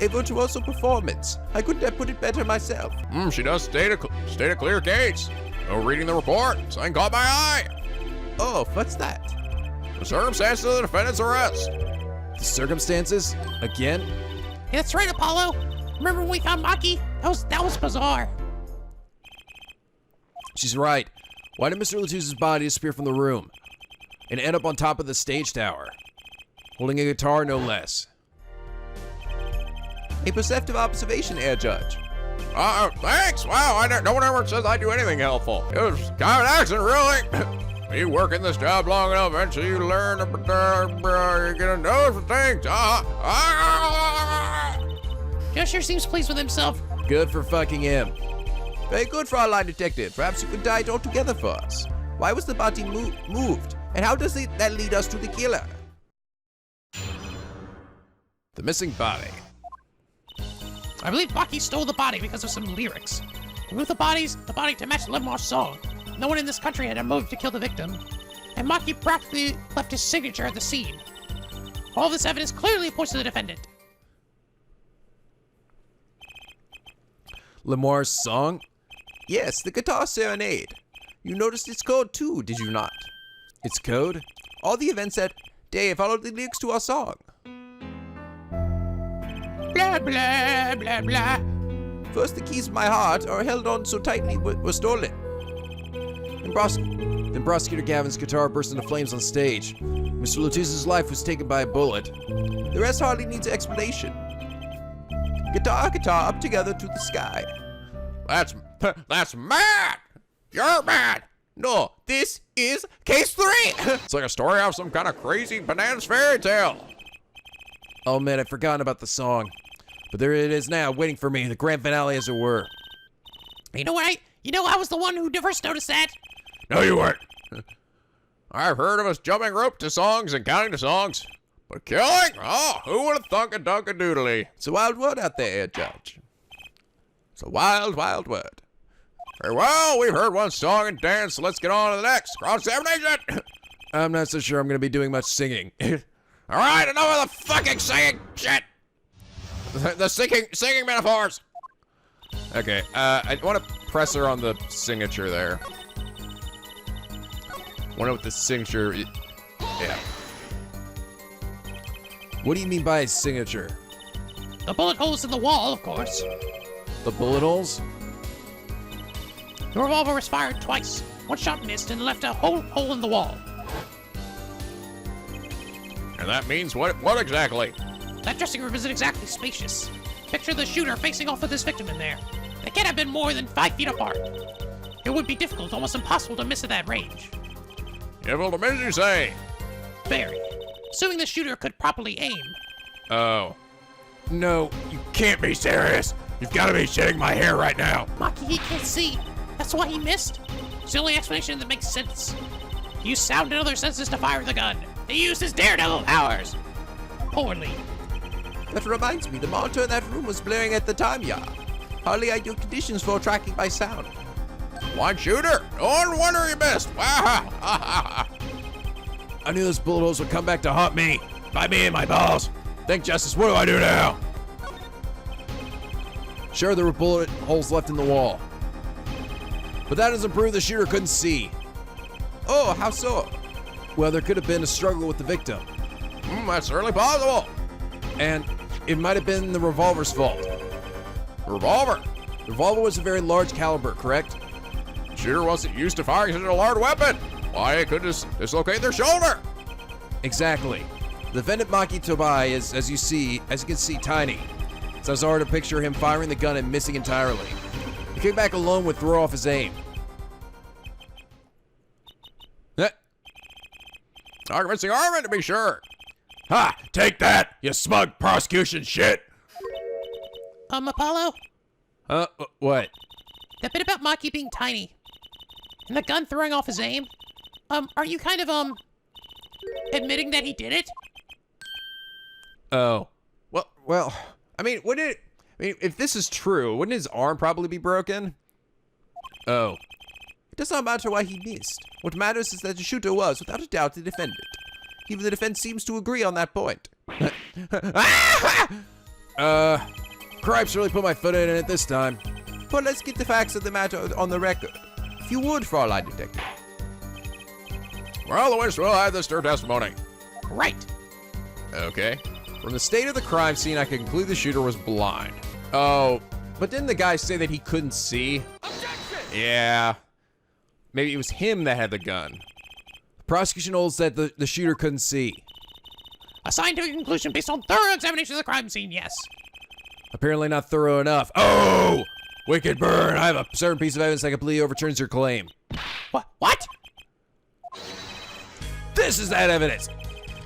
A virtuoso performance. I couldn't have put it better myself. She does state a clear case. No reading the report. Something caught my eye. Oh, what's that? The circumstances of the defendant's arrest. The circumstances? Again? Yeah, that's right, Apollo. Remember when we found Maki? That was bizarre. She's right. Why did Mr. Latouche's body disappear from the room and end up on top of the stage tower? Holding a guitar, no less. A perceptive observation, Air Judge. Thanks. Wow, no one ever says I do anything helpful. It was kind of an accident, really. You work in this job long enough, eventually you learn, you're gonna know some things. Joe sure seems pleased with himself. Good for fucking him. Very good, Fräulein Detective. Perhaps you could die it altogether for us. Why was the body moved? And how does that lead us to the killer? The missing body. I believe Maki stole the body because of some lyrics. He moved the body to match Lemoire's song. No one in this country had a motive to kill the victim, and Maki practically left his signature at the scene. All this evidence clearly points to the defendant. Lemoire's song? Yes, the guitar serenade. You noticed its code too, did you not? Its code? All the events that day followed the lyrics to our song. Blah, blah, blah, blah. First, the keys of my heart are held on so tightly were stolen. Then Prosecutor Gavin's guitar burst into flames on stage. Mr. Latouche's life was taken by a bullet. The rest hardly needs explanation. Guitar, up together to the sky. That's mad! You're mad! No, this is case 3! It's like a story out of some kind of crazy bananas fairy tale. Oh man, I'd forgotten about the song. But there it is now, waiting for me, the grand finale as it were. You know what? I was the one who first noticed that. No, you weren't. I've heard of us jumping rope to songs and counting to songs. But killing? Oh, who would have thunk a dunk-a-doodly? It's a wild word out there, Judge. It's a wild, wild word. Very well, we've heard one song and dance, so let's get on to the next. Cross-examination! I'm not so sure I'm gonna be doing much singing. All right, enough of the fucking singing shit! The singing metaphors! Okay, I want to press her on the signature there. Wonder what the signature is. Yeah. What do you mean by signature? The bullet holes in the wall, of course. The bullet holes? The revolver was fired twice. One shot missed and left a hole in the wall. And that means what exactly? That dressing room isn't exactly spacious. Picture the shooter facing off with his victim in there. They can't have been more than 5 feet apart. It would be difficult, almost impossible to miss at that range. Difficult to miss, you say? Very. Assuming the shooter could properly aim. Oh. No, you can't be serious. You've got to be shitting my hair right now. Maki, he can't see. That's why he missed. It's the only explanation that makes sense. He used sound and other senses to fire the gun. He used his daredevil powers. Poorly. That reminds me, the monitor in that room was blaring at the time, yeah. Hardly ideal conditions for tracking by sound. One shooter. No wonder he missed. Wow. I knew those bullet holes would come back to haunt me. Bite me in my balls. Think, Justice, what do I do now? Sure, there were bullet holes left in the wall. But that doesn't prove the shooter couldn't see. Oh, how so? Well, there could have been a struggle with the victim. That's certainly possible. And it might have been the revolver's fault. Revolver. The revolver was a very large caliber, correct? The shooter wasn't used to firing such a large weapon. Why, it could just dislocate their shoulder. Exactly. The defendant Maki Tobai is, as you can see, tiny. So it's hard to picture him firing the gun and missing entirely. The kickback alone would throw off his aim. Convincing argument, to be sure. Ha! Take that, you smug prosecution shit! Apollo? What? That bit about Maki being tiny. And the gun throwing off his aim? Are you kind of, admitting that he did it? Oh. Well, I mean, if this is true, wouldn't his arm probably be broken? Oh. It does not matter why he missed. What matters is that the shooter was, without a doubt, the defendant. Even the defense seems to agree on that point. Cripes really put my foot in it this time. But let's get the facts of the matter on the record. If you would, Fraulein Detective. Well, the witness will have this third testimony. Right. Okay. From the state of the crime scene, I can conclude the shooter was blind. Oh, but didn't the guy say that he couldn't see? Objection! Yeah. Maybe it was him that had the gun. The prosecution holds that the shooter couldn't see. A scientific conclusion based on thorough examination of the crime scene, yes. Apparently not thorough enough. Oh! Wicked burn! I have a certain piece of evidence that completely overturns your claim. What? This is that evidence!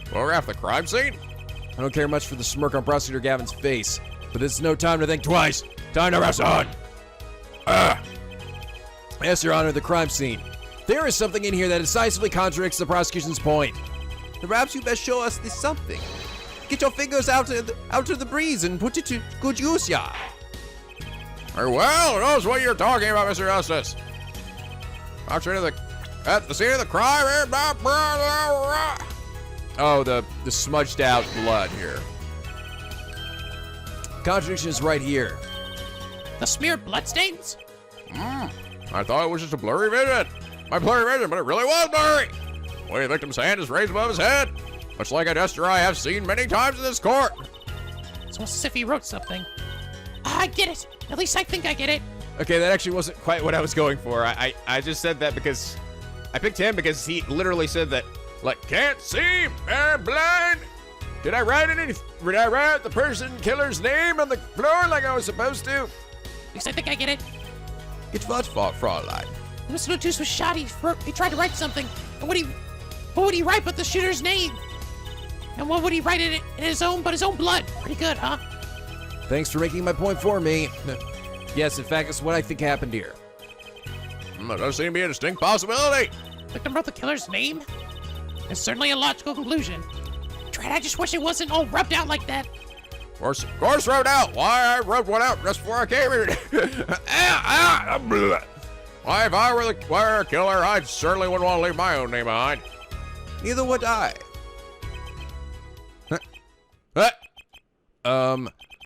Photograph the crime scene? I don't care much for the smirk on Prosecutor Gavin's face, but it's no time to think twice. Time to rest on! Yes, Your Honor, the crime scene. There is something in here that decisively contradicts the prosecution's point. Perhaps you best show us this something. Get your fingers out to the breeze and put it to good use, ya. Very well, who knows what you're talking about, Mr. Justice? At the scene of the crime. Oh, the smudged out blood here. Contradiction is right here. The smeared bloodstains? I thought it was just a blurry vision. My blurry vision, but it really was blurry. The way the victim's hand is raised above his head, much like a gesture I have seen many times in this court. It's almost as if he wrote something. I get it. At least I think I get it. Okay, that actually wasn't quite what I was going for. I just said that because I picked him because he literally said that, like, can't see, I'm blind. Did I write the person killer's name on the floor like I was supposed to? At least I think I get it. Get what, Fraulein? When Mr. Lotus was shot, he tried to write something. And what would he write but the shooter's name? And what would he write in his own blood? Pretty good, huh? Thanks for making my point for me. Yes, in fact, it's what I think happened here. That does seem to be a distinct possibility. Victim wrote the killer's name? It's certainly a logical conclusion. Drat, I just wish it wasn't all rubbed out like that. Of course rubbed out. Why, I rubbed one out just before I came here. Why, if I were a killer, I certainly wouldn't want to leave my own name behind. Neither would I.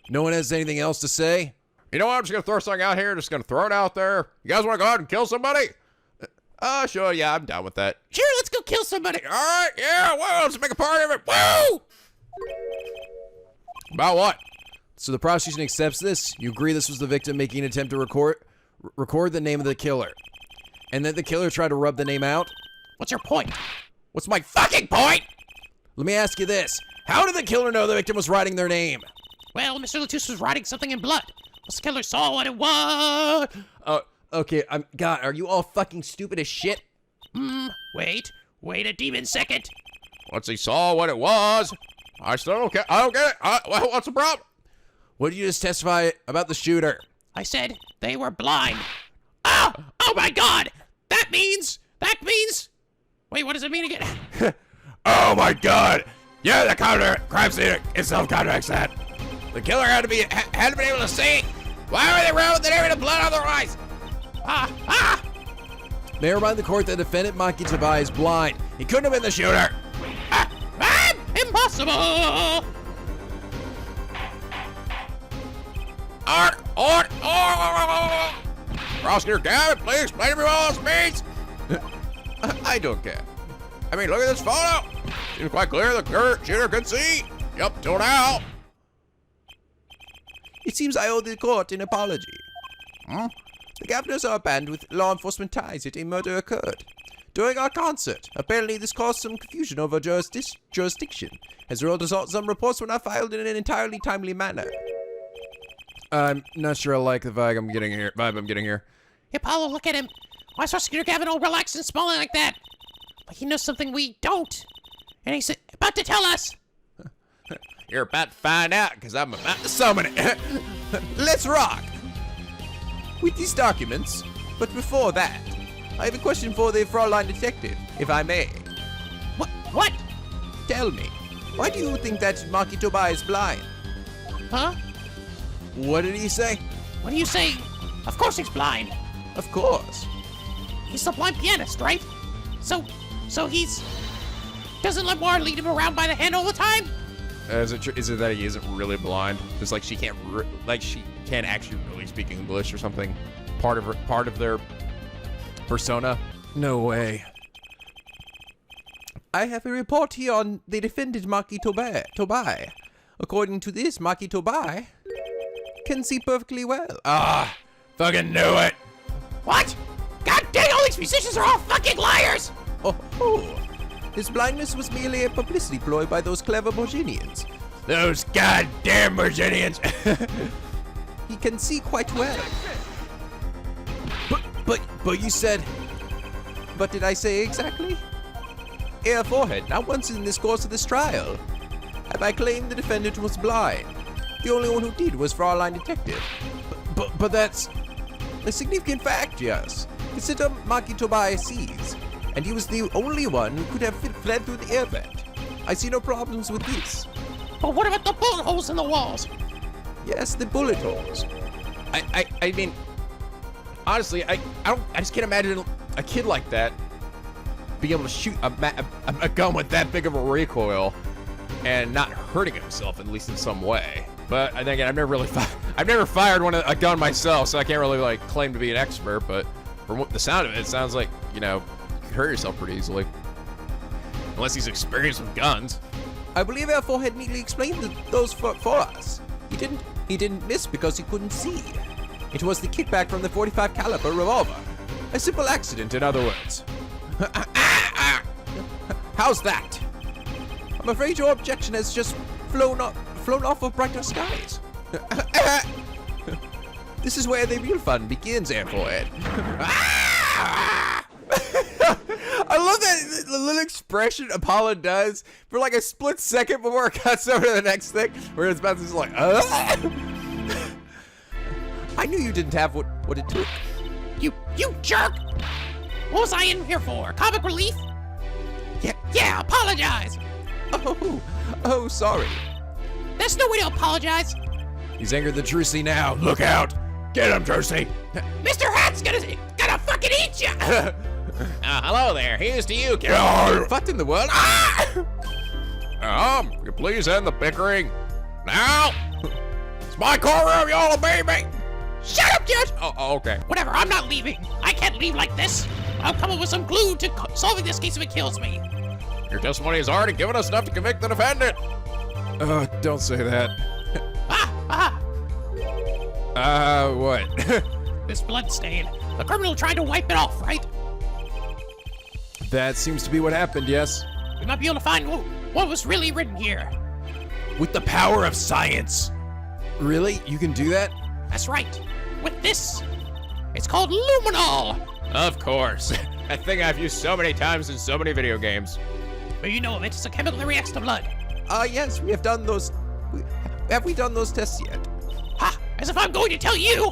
No one has anything else to say? You know what? I'm just going to throw something out here. Just going to throw it out there. You guys want to go out and kill somebody? Sure, yeah, I'm down with that. Sure, let's go kill somebody. All right, yeah, well, let's make a party of it. Woo! About what? So the prosecution accepts this. You agree this was the victim making an attempt to record the name of the killer, and that the killer tried to rub the name out? What's your point? What's my fucking point? Let me ask you this. How did the killer know the victim was writing their name? Well, Mr. Lotus was writing something in blood. The killer saw what it was. Okay, God, are you all fucking stupid as shit? Wait a demon second. Once he saw what it was, I still don't get it. What's the problem? What did you just testify about the shooter? I said they were blind. Oh my God! That means. Wait, what does it mean again? Oh my God! Yeah, the crime scene itself contradicts that. The killer had to be able to see. Why were they around with the blood otherwise? May I remind the court that defendant Maki Tabai is blind. He couldn't have been the shooter. Impossible! Prosecutor Gavin, please explain to me what all this means. I don't care. I mean, look at this photo. Seems quite clear the shooter could see. Yup, till now. It seems I owe the court an apology. The governors are banned with law enforcement ties, yet a murder occurred. During our concert, apparently this caused some confusion over jurisdiction. As a result, some reports were not filed in an entirely timely manner. I'm not sure I like the vibe I'm getting here. Hey, Apollo, look at him. Why is Prosecutor Gavin all relaxed and smiling like that? Like he knows something we don't. And he's about to tell us. You're about to find out, because I'm about to summon it. Let's rock! With these documents, but before that, I have a question for the Fraulein detective, if I may. What? Tell me, why do you think that Maki Tobai is blind? Huh? What did he say? What do you say? Of course he's blind. Of course. He's the blind pianist, right? So he's... Doesn't Lemoire lead him around by the hand all the time? Is it that he isn't really blind? Just like she can't actually really speak English or something? Part of their persona? No way. I have a report here on the defendant Maki Tobai. According to this, Maki Tobai can see perfectly well. Fucking knew it. What? God dang, all these musicians are all fucking liars! Oh. His blindness was merely a publicity ploy by those clever Virginians. Those goddamn Virginians. He can see quite well. But you said... What did I say exactly? Air forehead, not once in this course of this trial have I claimed the defendant was blind. The only one who did was Fraulein detective. But that's... A significant fact, yes. Consider Maki Tobai sees, and he was the only one who could have fled through the air vent. I see no problems with this. But what about the bullet holes in the walls? Yes, the bullet holes. I mean, honestly, I just can't imagine a kid like that being able to shoot a gun with that big of a recoil and not hurting himself, at least in some way. But then again, I've never fired a gun myself, so I can't really like claim to be an expert. But from the sound of it, it sounds like, you know, you could hurt yourself pretty easily, unless he's experienced with guns. I believe our forehead neatly explained those for us. He didn't miss because he couldn't see. It was the kickback from the .45 caliber revolver. A simple accident, in other words. How's that? I'm afraid your objection has just flown off of brighter skies. This is where the real fun begins, Air Forehead. I love that the little expression Apollo does for like a split second before it cuts over to the next thing, where it's about to just like, I knew you didn't have what it took. You jerk! What was I in here for? Comic relief? Yeah, apologize! Oh, sorry. There's no way to apologize. he's angered the Drusy now. Look out! Get him, Drusy! Mr. Hat's gonna fucking eat you! Hello there. Here's to you, kid. What in the world? You please end the bickering. Now! It's my courtroom, y'all obey me! Shut up, Judge! Oh, okay. Whatever, I'm not leaving. I can't leave like this. I'll come up with some clue to solving this case if it kills me. Your testimony has already given us enough to convict the defendant. Don't say that. What? This blood stain. The criminal tried to wipe it off, right? That seems to be what happened, yes. We might be able to find what was really written here. With the power of science. Really? You can do that? That's right. With this. It's called luminol. Of course. That thing I've used so many times in so many video games. But you know of it. It's a chemical that reacts to blood. Yes, we have done those. Have we done those tests yet? Ha! As if I'm going to tell you!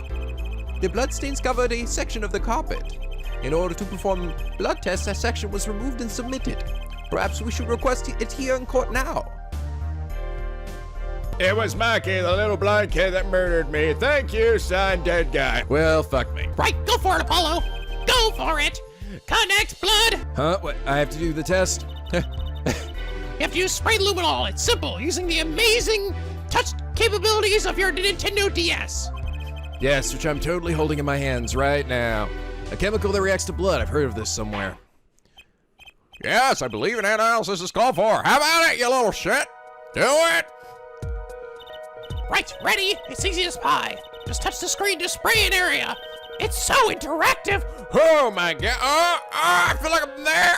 The bloodstains covered a section of the carpet. In order to perform blood tests, that section was removed and submitted. Perhaps we should request it here in court now. It was Mikey, the little blind kid that murdered me. Thank you, signed dead guy. Well, fuck me. Right, go for it, Apollo. Go for it. Connect blood. Huh? What? I have to do the test? You have to use spray luminol. It's simple, using the amazing touch capabilities of your Nintendo DS. Yes, which I'm totally holding in my hands right now. A chemical that reacts to blood. I've heard of this somewhere. Yes, I believe an analysis is called for. How about it, you little shit? Do it! Right, ready? It's easy as pie. Just touch the screen to spray an area. It's so interactive. Oh my god. I feel like I'm there.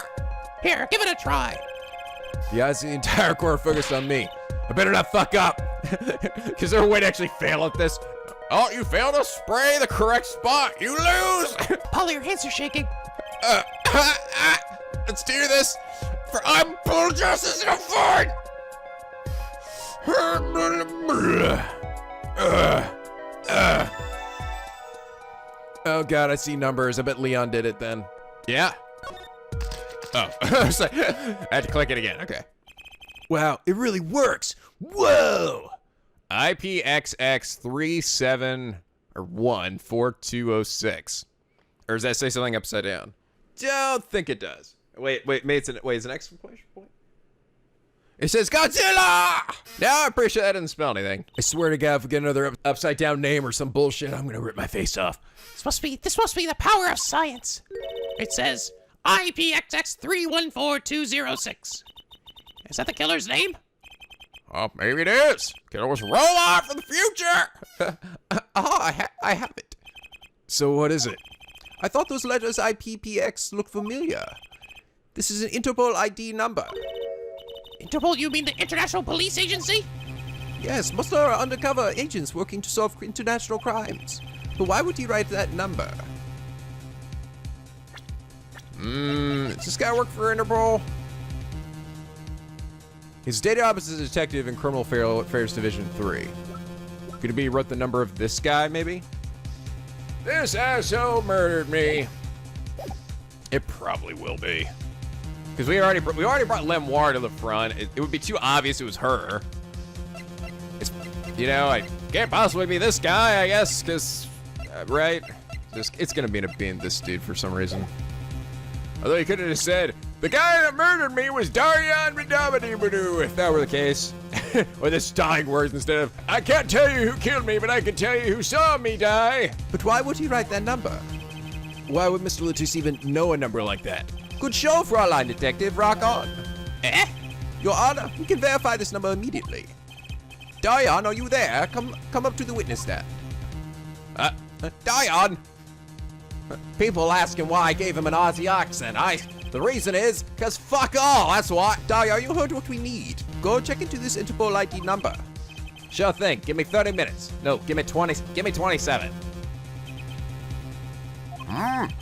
Here, give it a try. The eyes of the entire court focused on me. I better not fuck up. Is there a way to actually fail at this? Oh, you failed to spray the correct spot. You lose. Paul, your hands are shaking. Let's do this. For unpulled justice in a fight. Oh god, I see numbers. I bet Leon did it then. Yeah. Oh, I had to click it again. Okay. Wow, it really works. Whoa! IPXX37144206. Or does that say something upside down? Don't think it does. Wait, it's an exclamation point? It says Godzilla! No, I'm pretty sure that didn't spell anything. I swear to God, if we get another upside down name or some bullshit, I'm gonna rip my face off. This must be the power of science. It says IPXX314206. Is that the killer's name? Oh, maybe it is. Killer was Robot from the future. I have it. So what is it? I thought those letters IPPX looked familiar. This is an Interpol ID number. Interpol, you mean the International Police Agency? Yes, most are undercover agents working to solve international crimes. But why would he write that number? Does this guy work for Interpol? His data office is a detective in Criminal Affairs Division 3. Could it be he wrote the number of this guy, maybe? This asshole murdered me. It probably will be. Because we already brought Lemoire to the front. It would be too obvious it was her. It's, I can't possibly be this guy, I guess, because, right? It's gonna be being this dude for some reason. Although he could have just said, the guy that murdered me was Daryan Midabadibadu, if that were the case. Or this dying words instead of, I can't tell you who killed me, but I can tell you who saw me die. But why would he write that number? Why would Mr. Latus even know a number like that? Good show, Fraulein Detective. Rock on. Your Honor, we can verify this number immediately. Daryan, are you there? Come up to the witness stand. Daryan! People asking why I gave him an Aussie accent. The reason is, cause fuck all, that's why. Daryan, you heard what we need. Go check into this Interpol ID number. Sure thing. Give me 30 minutes. No, give me 27.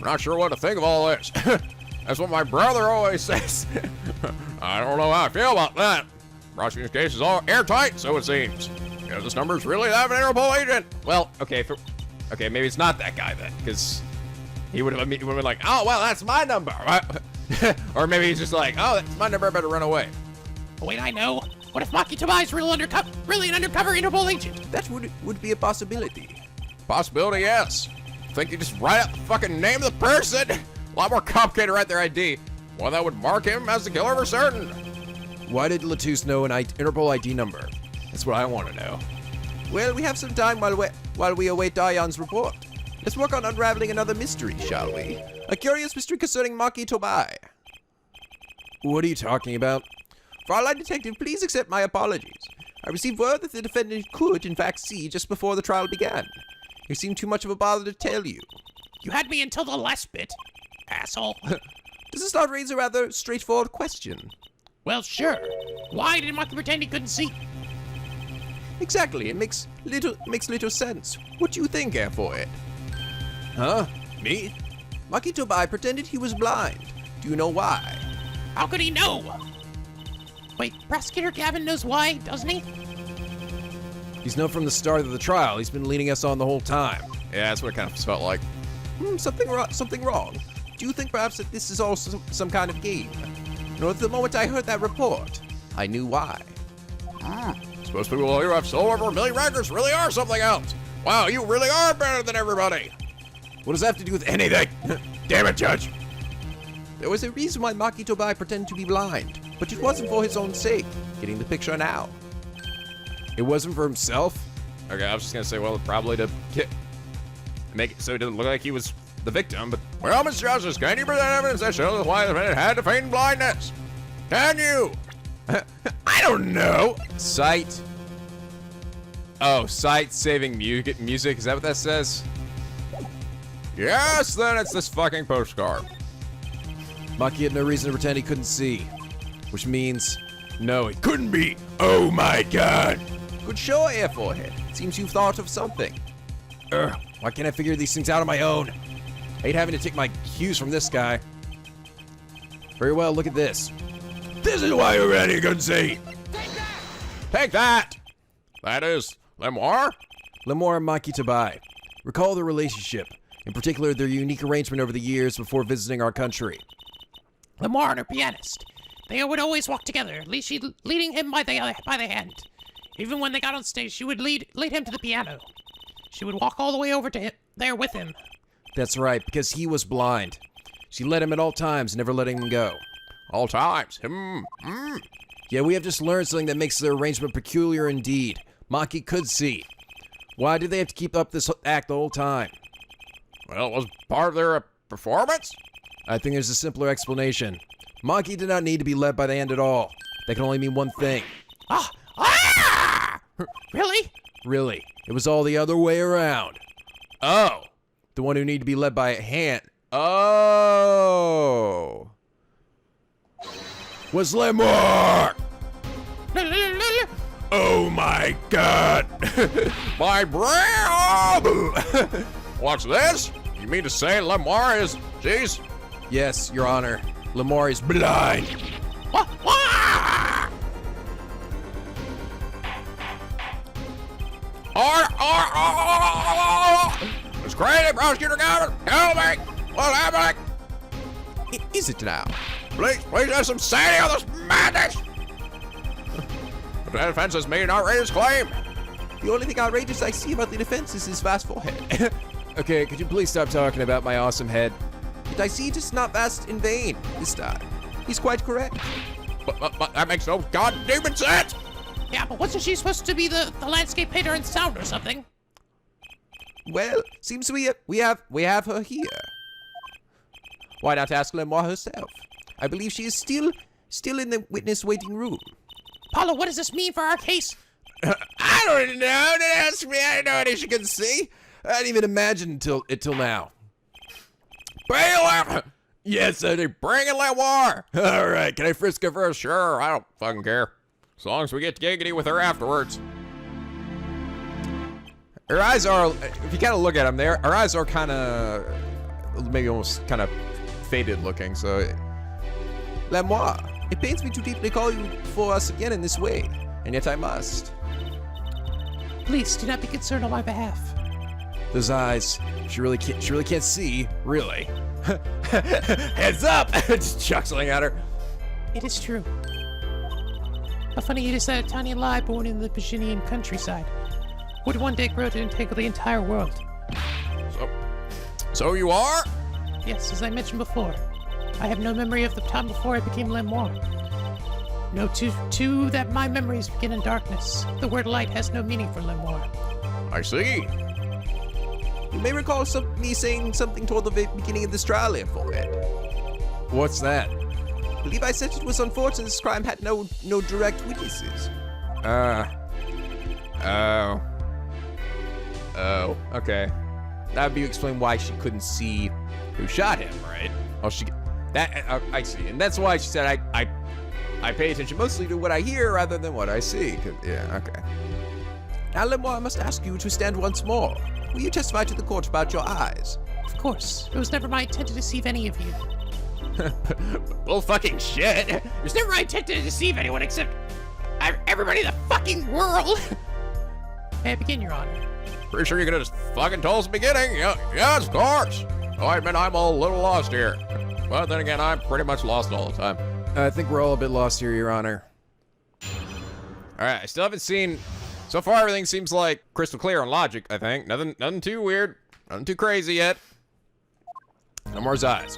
Not sure what to think of all this. That's what my brother always says. I don't know how I feel about that. Prosecution's case is all airtight, so it seems. This number's really that of an Interpol agent. Well, okay, maybe it's not that guy then, because he would have been like, oh, well, that's my number. Or maybe he's just like, oh, that's my number, I better run away. Wait, I know. What if Maki Tobai is really an undercover Interpol agent? That would be a possibility. Possibility, yes. Think you just write out the fucking name of the person? A lot more complicated to write their ID. One that would mark him as the killer for certain. Why did Latus know an Interpol ID number? That's what I want to know. Well, we have some time while we await Daryan's report. Let's work on unraveling another mystery, shall we? A curious mystery concerning Maki Tobai. What are you talking about? Fraulein Detective, please accept my apologies. I received word that the defendant could, in fact, see just before the trial began. It seemed too much of a bother to tell you. You had me until the last bit, asshole. Does this not raise a rather straightforward question? Well, sure. Why did Maki pretend he couldn't see? Exactly, it makes little sense. What do you think, Airfoid? Huh? Me? Maki Tobai pretended he was blind. Do you know why? How could he know? Wait, Prosecutor Gavin knows why, doesn't he? He's known from the start of the trial. He's been leading us on the whole time. Yeah, that's what it kind of felt like. Something wrong. Do you think perhaps that this is all some kind of game? No, at the moment I heard that report, I knew why. Most people who have sold over 1 million records really are something else. Wow, you really are better than everybody. What does that have to do with anything? Damn it, Judge. There was a reason why Maki Tobai pretended to be blind, but it wasn't for his own sake. Getting the picture now. It wasn't for himself? Okay, I was just gonna say, well, probably to make it so it doesn't look like he was the victim, but... Well, Mr. Justice, can you present evidence that shows why the defendant had to feign blindness? Can you? I don't know. Sight. Oh, sight saving music. Is that what that says? Yes, then it's this fucking postcard. Maki had no reason to pretend he couldn't see. Which means, no, it couldn't be. Oh my god. Good show, Air Forehead. Seems you've thought of something. Why can't I figure these things out on my own? I hate having to take my cues from this guy. Very well, look at this. This is why you're ready, couldn't see. Take that! That is Lemoire? Lemoire and Maki Tabai. Recall their relationship, in particular their unique arrangement over the years before visiting our country. Lemoire and her pianist. They would always walk together, she leading him by the hand. Even when they got on stage, she would lead him to the piano. She would walk all the way over to him, there with him. That's right, because he was blind. She led him at all times, never letting him go. All times. Yeah, we have just learned something that makes their arrangement peculiar indeed. Maki could see. Why did they have to keep up this act the whole time? Well, it was part of their performance? I think there's a simpler explanation. Maki did not need to be led by the hand at all. That can only mean one thing. Really? Really. It was all the other way around. Oh. The one who needed to be led by a hand. Oh. Was Lemoire. Oh my god. My brain! What's this? You mean to say Lemoire is... Jeez. Yes, Your Honor. Lemoire is blind. It's crazy, Prosecutor Gavin! Help me! What's happening? Is it now? Please have some sanity on this madness! The defense has made an outrageous claim. The only thing outrageous I see about the defense is his vast forehead. Okay, could you please stop talking about my awesome head? Yet I see it is not vast in vain this time. He's quite correct. But that makes no goddamn sense! Yeah, but wasn't she supposed to be the landscape painter in sound or something? Well, seems we have her here. Why not ask Lemoire herself? I believe she is still in the witness waiting room. Paulo, what does this mean for our case? I don't know. Don't ask me. I don't know what she can see. I didn't even imagine until now. Bailiff! Yes, Eddie. Bring it, Lemoire! All right. Can I frisk her first? Sure, I don't fucking care. As long as we get giggity with her afterwards. Her eyes are, if you kind of look at them there, her eyes are kind of, maybe almost kind of faded looking, so. Lemoire, it pains me to deeply call you before us again in this way, and yet I must. Please, do not be concerned on my behalf. Those eyes, she really can't see, really. Heads up! Just chuckling at her. It is true. How funny it is that a tiny lie born in the Virginian countryside would one day grow to entangle the entire world. So you are? Yes, as I mentioned before, I have no memory of the time before I became Lemoire. No, two that my memories begin in darkness. The word light has no meaning for Lemoire. I see. You may recall me saying something toward the beginning of this trial, Air Forehead. What's that? I believe I said it was unfortunate this crime had no direct witnesses. Oh, okay. That would be explain why she couldn't see who shot him, right? Oh, I see. And that's why she said I pay attention mostly to what I hear rather than what I see. Yeah, okay. Now, Lemoire, I must ask you to stand once more. Will you testify to the court about your eyes? Of course. It was never my intent to deceive any of you. Well, fucking shit. It was never my intent to deceive anyone except everybody in the fucking world. May I begin, Your Honor? Pretty sure you could have just fucking told us at the beginning. Yeah, of course. Oh, I admit I'm a little lost here. But then again, I'm pretty much lost all the time. I think we're all a bit lost here, Your Honor. All right, I still haven't seen... So far, everything seems like crystal clear on logic, I think. Nothing too weird. Nothing too crazy yet. No more eyes.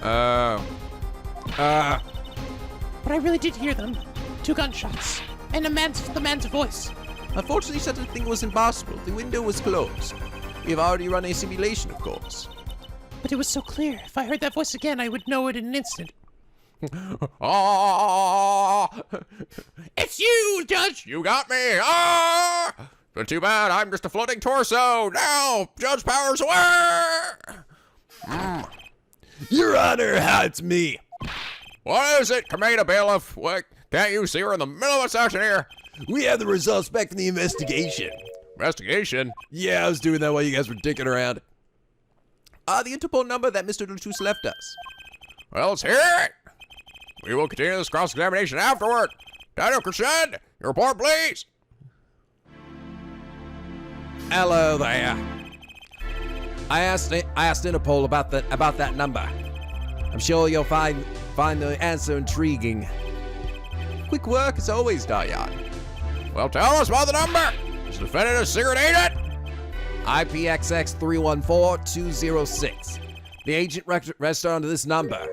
But I really did hear them. 2 gunshots. And the man's voice. Unfortunately, such a thing was impossible. The window was closed. We have already run a simulation, of course. But it was so clear. If I heard that voice again, I would know it in an instant. Ah! It's you, Judge! You got me! Ah! But too bad, I'm just a floating torso! Now, Judge Powers, away! Your Honor, it's me. What is it, Commander Bailiff? What? Can't you see we're in the middle of a session here? We have the results back from the investigation. Investigation? Yeah, I was doing that while you guys were dicking around. The Interpol number that Mr. Latouche left us. Well, let's hear it! We will continue this cross-examination afterward. Daniel Crescend, your report, please! Hello there. I asked Interpol about that number. I'm sure you'll find the answer intriguing. Quick work as always, Daryan. Well, tell us about the number! Is the defendant a secret agent? IPXX 314206. The agent registered under this number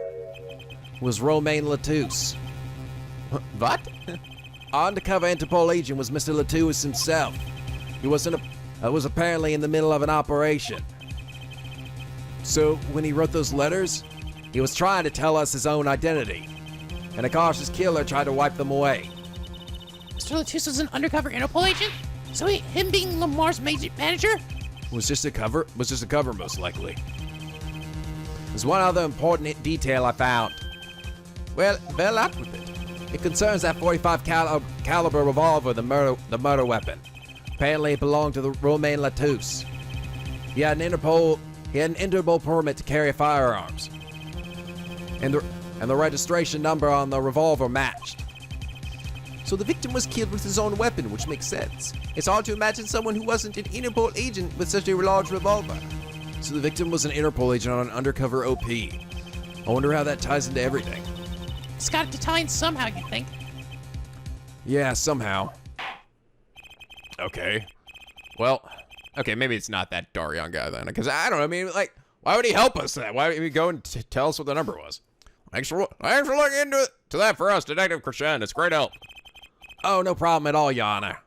was Romain Latouche. What? Our undercover Interpol agent was Mr. Latouche himself. He was apparently in the middle of an operation. So when he wrote those letters, he was trying to tell us his own identity. And a cautious killer tried to wipe them away. Mr. Latouche was an undercover Interpol agent? So him being Lamar's manager? Was just a cover most likely. There's one other important detail I found. Well, out with it. It concerns that 45 caliber revolver, the murder weapon. Apparently it belonged to the Romain Latouche. He had an Interpol permit to carry firearms. And the registration number on the revolver matched. So the victim was killed with his own weapon, which makes sense. It's hard to imagine someone who wasn't an Interpol agent with such a large revolver. So the victim was an Interpol agent on an undercover OP. I wonder how that ties into everything. It's got to tie in somehow, you think? Yeah, somehow. Okay. Well, okay, maybe it's not that Daryan guy then. Because I don't know, I mean, like, why would he help us then? Why would he go and tell us what the number was? Thanks for looking into it. To that for us, Detective Crescend. It's great help. Oh, no problem at all, Your Honor.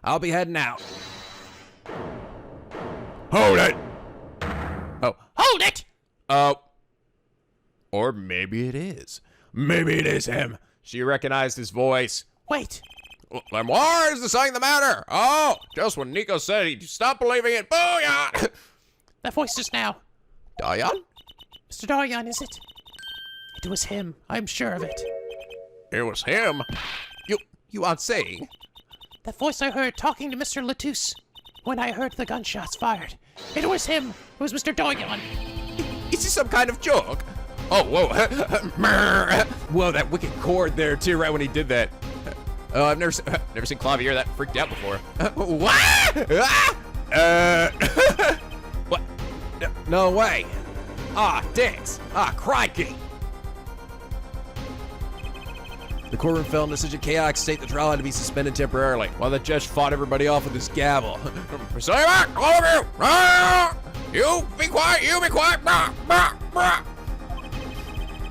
I'll be heading out. Hold it! Oh, hold it! Or maybe it is. Maybe it is him. She recognized his voice. Wait. Lemoire, is the saying the matter? Oh, just when Nico said he'd stop believing it. Booyah! That voice just now. Daryan? Mr. Daryan, is it? It was him. I'm sure of it. It was him. You aren't saying? That voice I heard talking to Mr. Latouche when I heard the gunshots fired. It was him. It was Mr. Daryan. Is this some kind of joke? Oh, whoa. Whoa, that wicked chord there, too, right when he did that. Oh, I've never seen Clavier that freaked out before. What? What? No way. Ah, dicks. Ah, crikey. The courtroom fell into such a chaotic state the trial had to be suspended temporarily while the judge fought everybody off with his gavel. Stay back, all of you! You be quiet, you be quiet!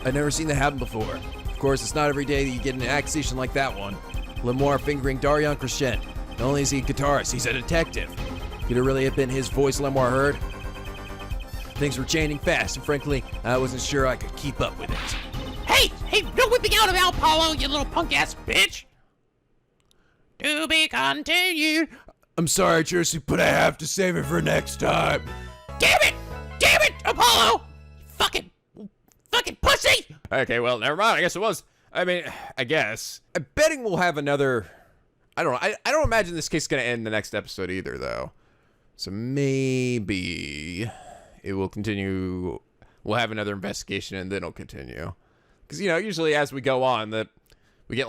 I'd never seen that happen before. Of course, it's not every day that you get an accusation like that one. Lemoire fingering Daryan Crescend. Not only is he a guitarist, he's a detective. Could it really have been his voice Lemoire heard? Things were changing fast, and frankly, I wasn't sure I could keep up with it. Hey, no whipping out of Al Paulo, you little punk-ass bitch! To be continued. I'm sorry, Jersey, but I have to save it for next time. Damn it, Apollo! Fucking pussy! Okay, well, never mind. I guess it was. I mean, I guess. I'm betting we'll have another... I don't know. I don't imagine this case is going to end the next episode either, though. So maybe it will continue. We'll have another investigation and then it'll continue. Because, usually as we go on, we get,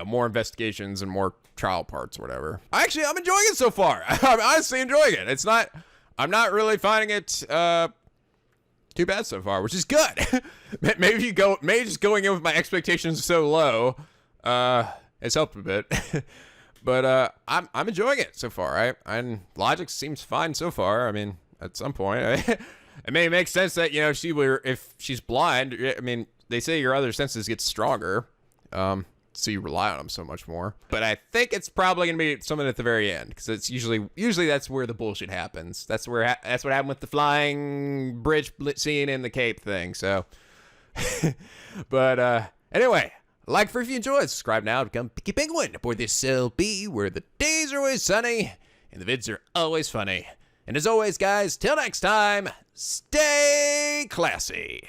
more investigations and more trial parts or whatever. Actually, I'm enjoying it so far. I'm honestly enjoying it. I'm not really finding it too bad so far, which is good. Maybe just going in with my expectations so low has helped a bit. But I'm enjoying it so far. And logic seems fine so far. I mean, at some point, I mean, it makes sense that, you know, if she's blind, I mean, they say your other senses get stronger. So you rely on them so much more. But I think it's probably gonna be something at the very end, because it's usually that's where the bullshit happens. That's what happened with the flying bridge scene and the cape thing. So, but anyway, like for if you enjoyed, subscribe now to become Picky Penguin aboard this LB, where the days are always sunny and the vids are always funny. And as always, guys, till next time, stay classy.